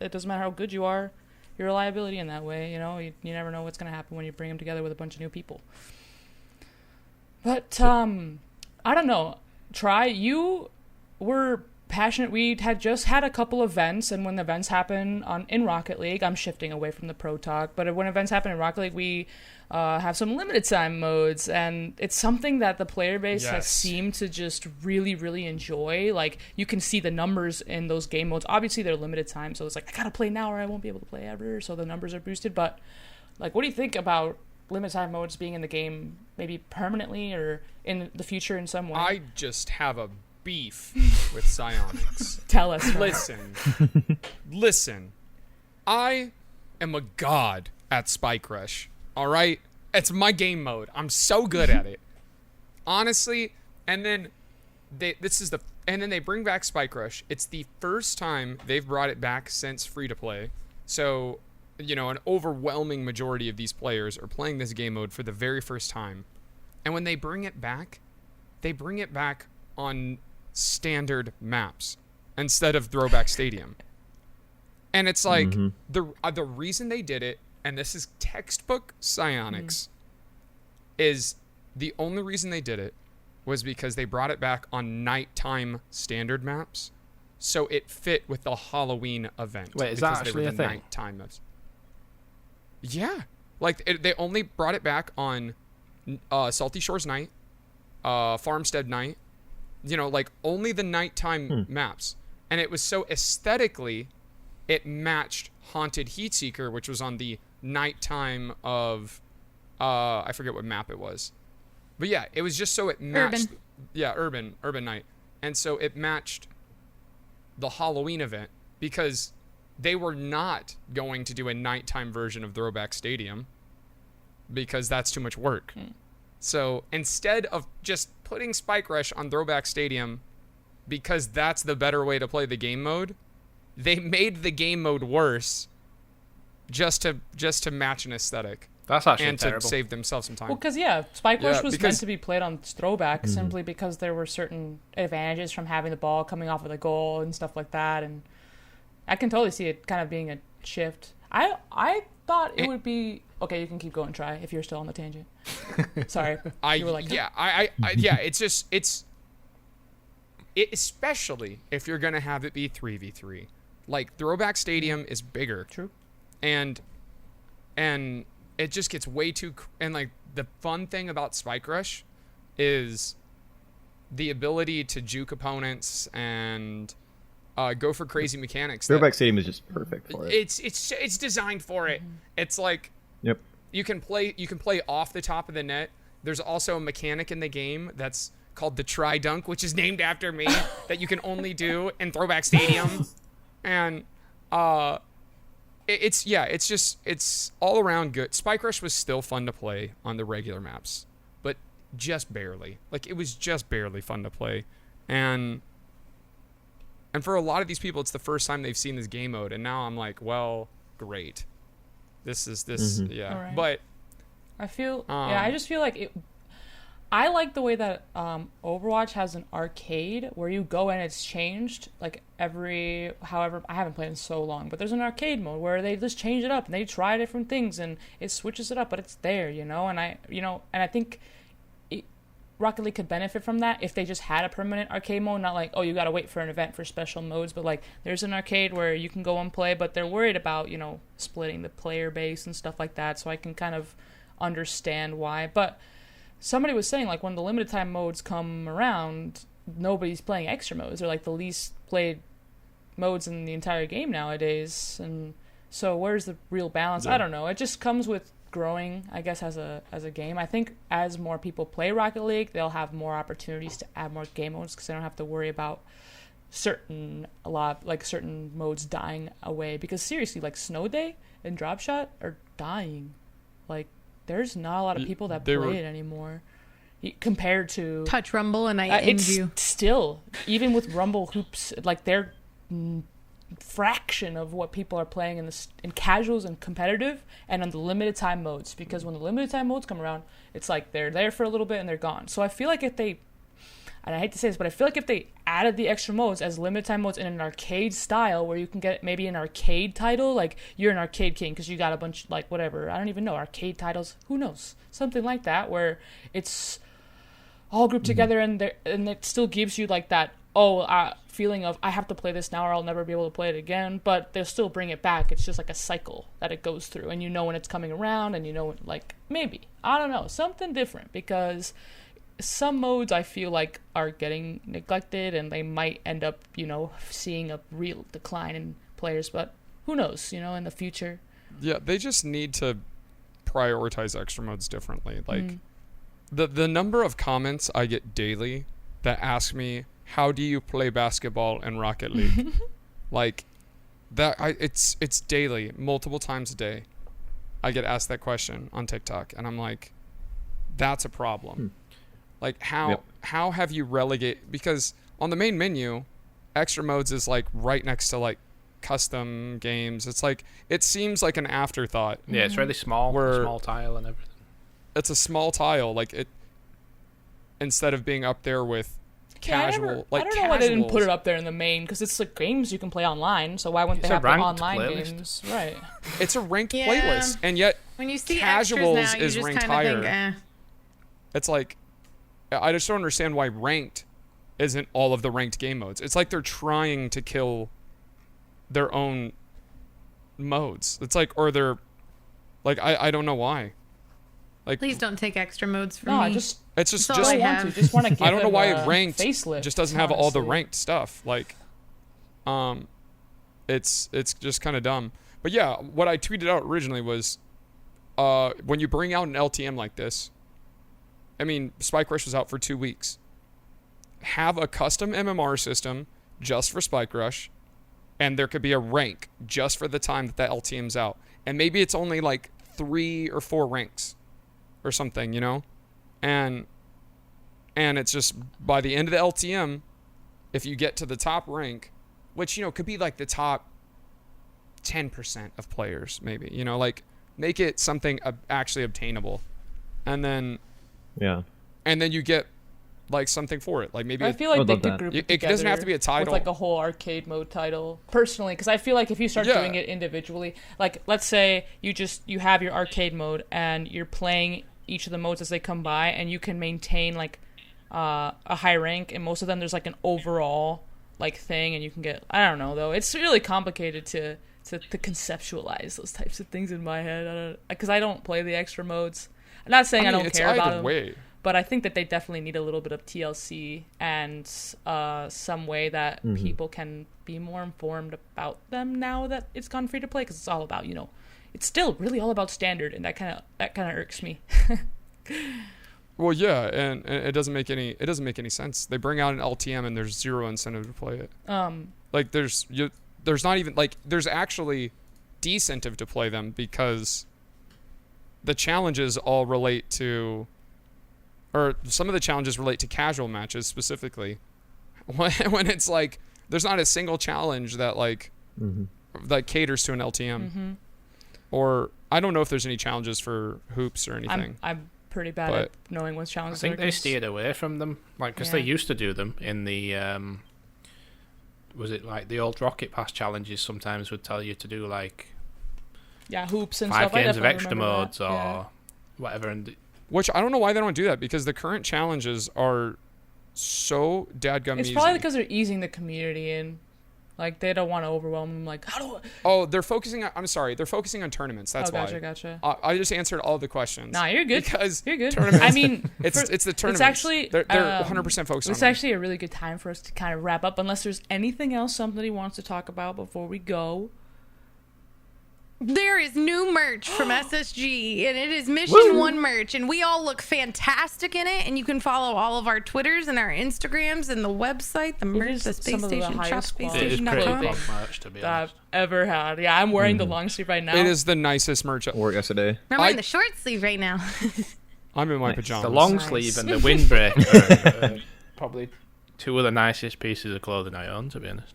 it doesn't matter how good you are, your reliability in that way, you know, you never know what's going to happen when you bring them together with a bunch of new people. But I don't know, you were passionate. We had just had a couple events, and when the events happen in Rocket League, I'm shifting away from the pro talk, but when events happen in Rocket League, we have some limited time modes, and it's something that the player base has seemed to just really, really enjoy. Like, you can see the numbers in those game modes. Obviously, they're limited time, so it's like, I gotta play now or I won't be able to play ever, so the numbers are boosted. But, like, what do you think about limited time modes being in the game, maybe permanently or in the future in some way? I just have a beef with Psionics. Tell us. Listen. I am a god at Spike Rush. All right? It's my game mode. I'm so good at it. Honestly, and then they bring back Spike Rush. It's the first time they've brought it back since free to play. So, you know, an overwhelming majority of these players are playing this game mode for the very first time. And when they bring it back on standard maps instead of Throwback Stadium. And it's like, the reason they did it, and this is textbook Psionics, is the only reason they did it was because they brought it back on nighttime standard maps, so it fit with the Halloween event. Wait, is that actually a thing? Nighttime maps. Yeah. Like, they only brought it back on Salty Shores night, Farmstead night, you know, like, only the nighttime maps. And it was so aesthetically, it matched Haunted Heatseeker, which was on the nighttime of, I forget what map it was. But yeah, it was just so it matched. Urban. Yeah, urban night. And so it matched the Halloween event, because they were not going to do a nighttime version of Throwback Stadium because that's too much work. So instead of just putting Spike Rush on Throwback Stadium because that's the better way to play the game mode, they made the game mode worse just to match an aesthetic. That's actually and terrible. To save themselves some time. Well, because Spike Rush was meant to be played on Throwback simply because there were certain advantages from having the ball coming off of the goal and stuff like that, and I can totally see it kind of being a shift. I thought it would be okay. You can keep going, try if you're still on the tangent. Sorry, you were like, especially if you're gonna have it be 3v3. Like Throwback Stadium is bigger. True. And it just gets way too. And like the fun thing about Spike Rush is the ability to juke opponents and go for crazy mechanics. Throwback Stadium is just perfect for it. It's designed for it. It's like you can play off the top of the net. There's also a mechanic in the game that's called the Tri Dunk, which is named after me, that you can only do in Throwback Stadium, and it's all around good. Spike Rush was still fun to play on the regular maps, but just barely. Like it was just barely fun to play, and for a lot of these people, it's the first time they've seen this game mode, and now I'm like, well, great. This Right. But I feel I just feel like it. I like the way that Overwatch has an arcade where you go and it's changed like however I haven't played in so long, but there's an arcade mode where they just change it up and they try different things and it switches it up, but it's there, and I think Rocket League could benefit from that if they just had a permanent arcade mode, not like, oh, you gotta wait for an event for special modes, but like there's an arcade where you can go and play, but they're worried about splitting the player base and stuff like that, so I can kind of understand why. But somebody was saying, like, when the limited time modes come around, nobody's playing extra modes. They're, like, the least played modes in the entire game nowadays. And so where's the real balance? Yeah. I don't know. It just comes with growing, I guess, as a game. I think as more people play Rocket League, they'll have more opportunities to add more game modes because they don't have to worry about certain modes dying away. Because seriously, like, Snow Day and Drop Shot are dying. Like, there's not a lot of people that play it anymore compared to Touch Rumble, and I end you. Still, even with Rumble hoops, like they're fraction of what people are playing in casuals and competitive and on the limited time modes, because when the limited time modes come around, it's like they're there for a little bit and they're gone. So I feel like if they, and I hate to say this, but I feel like if they added the extra modes as limited time modes in an arcade style where you can get maybe an arcade title, like you're an arcade king because you got a bunch, like whatever, I don't even know, arcade titles, who knows, something like that where it's all grouped together and it still gives you like that feeling of I have to play this now or I'll never be able to play it again, but they'll still bring it back. It's just like a cycle that it goes through, and when it's coming around, and like maybe, I don't know, something different, because some modes I feel like are getting neglected and they might end up, seeing a real decline in players, but who knows, in the future. Yeah, they just need to prioritize extra modes differently. Like the number of comments I get daily that ask me, how do you play basketball in Rocket League? Like that, it's daily, multiple times a day. I get asked that question on TikTok, and I'm like, that's a problem. Like how have you relegate, because on the main menu, extra modes is like right next to like custom games. It's like, it seems like an afterthought. Yeah, it's really small, small tile and everything. It's a small tile, like it, instead of being up there with casual, I don't know why they didn't put it up there in the main, because it's like games you can play online, so why wouldn't they have the online games? Right. It's a ranked playlist, and yet when you see casuals now, you is just ranked higher. Think, It's like, I just don't understand why ranked isn't all of the ranked game modes. It's like they're trying to kill their own modes. It's like, or they're like, I don't know why. Like, please don't take extra modes from me. It's just just want to give I don't know why ranked facelift, just doesn't have all the ranked stuff. Like, it's just kind of dumb. But yeah, what I tweeted out originally was, when you bring out an LTM like this, I mean, Spike Rush was out for 2 weeks. Have a custom MMR system just for Spike Rush, and there could be a rank just for the time that the LTM's out. And maybe it's only like 3 or 4 ranks or something, you know? And it's just by the end of the LTM, if you get to the top rank, which, you know, could be like the top 10% of players, maybe, you know, like make it something actually obtainable. And then you get like something for it. Like maybe I feel like they could group it doesn't have to be a title with like a whole arcade mode title. Personally, because I feel like if you start doing it individually, like let's say you have your arcade mode and you're playing each of the modes as they come by, and you can maintain like a high rank, and most of them there's like an overall like thing, and you can get, I don't know though, it's really complicated to conceptualize those types of things in my head, because I don't play the extra modes. I'm not saying I don't care about them, but I think that they definitely need a little bit of TLC and some way that people can be more informed about them now that it's gone free to play, because it's all about, you know, it's still really all about standard, and that kind of irks me. Well, yeah, and it doesn't make any sense. They bring out an LTM and there's zero incentive to play it. Like there's not even like there's actually decentive to play them, because the challenges all relate to, or some of the challenges relate to casual matches specifically. When it's like there's not a single challenge that like that caters to an LTM, or I don't know if there's any challenges for hoops or anything. I'm pretty bad at knowing what challenges. I think they steered away from them, like because they used to do them in the was it like the old Rocket Pass challenges? Sometimes would tell you to do like hoops and 5 stuff. games of extra modes or whatever, and which I don't know why they don't do that, because the current challenges are so dadgum easy. It's probably because they're easing the community in. Like, they don't want to overwhelm them. Like, how do I... Oh, they're focusing on... I'm sorry. They're focusing on tournaments. That's why. Gotcha. I just answered all the questions. Nah, you're good. Because you're good. Tournaments... I mean... it's the tournaments. It's actually... They're 100% focused on It's actually a really good time for us to kind of wrap up, unless there's anything else somebody wants to talk about before we go. There is new merch from SSG, and it is Mission 1 merch, and we all look fantastic in it, and you can follow all of our Twitters and our Instagrams and the website, the merch, the Space Station shop, spacestation.com. It is pretty merch, to be honest. I've ever had. Yeah, I'm wearing the long sleeve right now. It is the nicest merch. I wore it yesterday. I'm wearing the short sleeve right now. I'm in my pajamas. The long sleeve and the windbreaker are probably 2 of the nicest pieces of clothing I own, to be honest.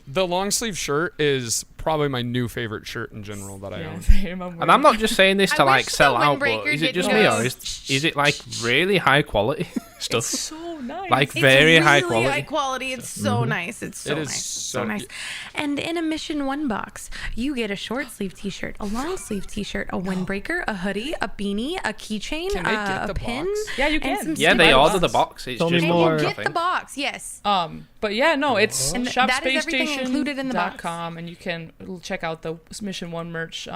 The long sleeve shirt is probably my new favorite shirt in general that I own. Same, and I'm not just saying this to like sell out, but is it just me, or is it like really high quality stuff? It's so nice. Like very really high quality. High quality. It's so nice. It's so is nice. so nice. And in a Mission 1 box, you get a short sleeve t-shirt, a long sleeve t-shirt, a windbreaker, a hoodie, a beanie, a keychain, Can they get a the pin. box? Yeah, you can. And Yeah, they order the box. It's Tell me just more. You get the box, yes. But yeah, no, it's And that is everything included in the box. shopspacestation.com, and you can check out the Mission 1 merch.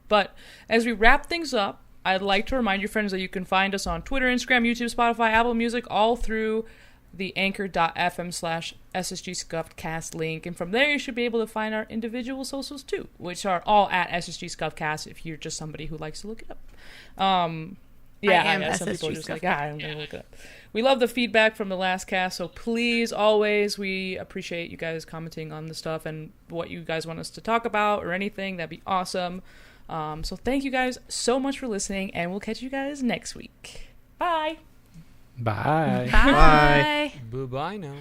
But as we wrap things up, I'd like to remind your friends that you can find us on Twitter, Instagram, YouTube, Spotify, Apple Music, all through the anchor.fm/SSG Scuffedcast link. And from there, you should be able to find our individual socials too, which are all at SSG Scuffedcast if you're just somebody who likes to look it up. Some people are just like, I'm going to look it up. We love the feedback from the last cast, so please, always, we appreciate you guys commenting on the stuff and what you guys want us to talk about or anything. That'd be awesome. So thank you guys so much for listening, and we'll catch you guys next week. Bye. Bye. Bye. Bye-bye now.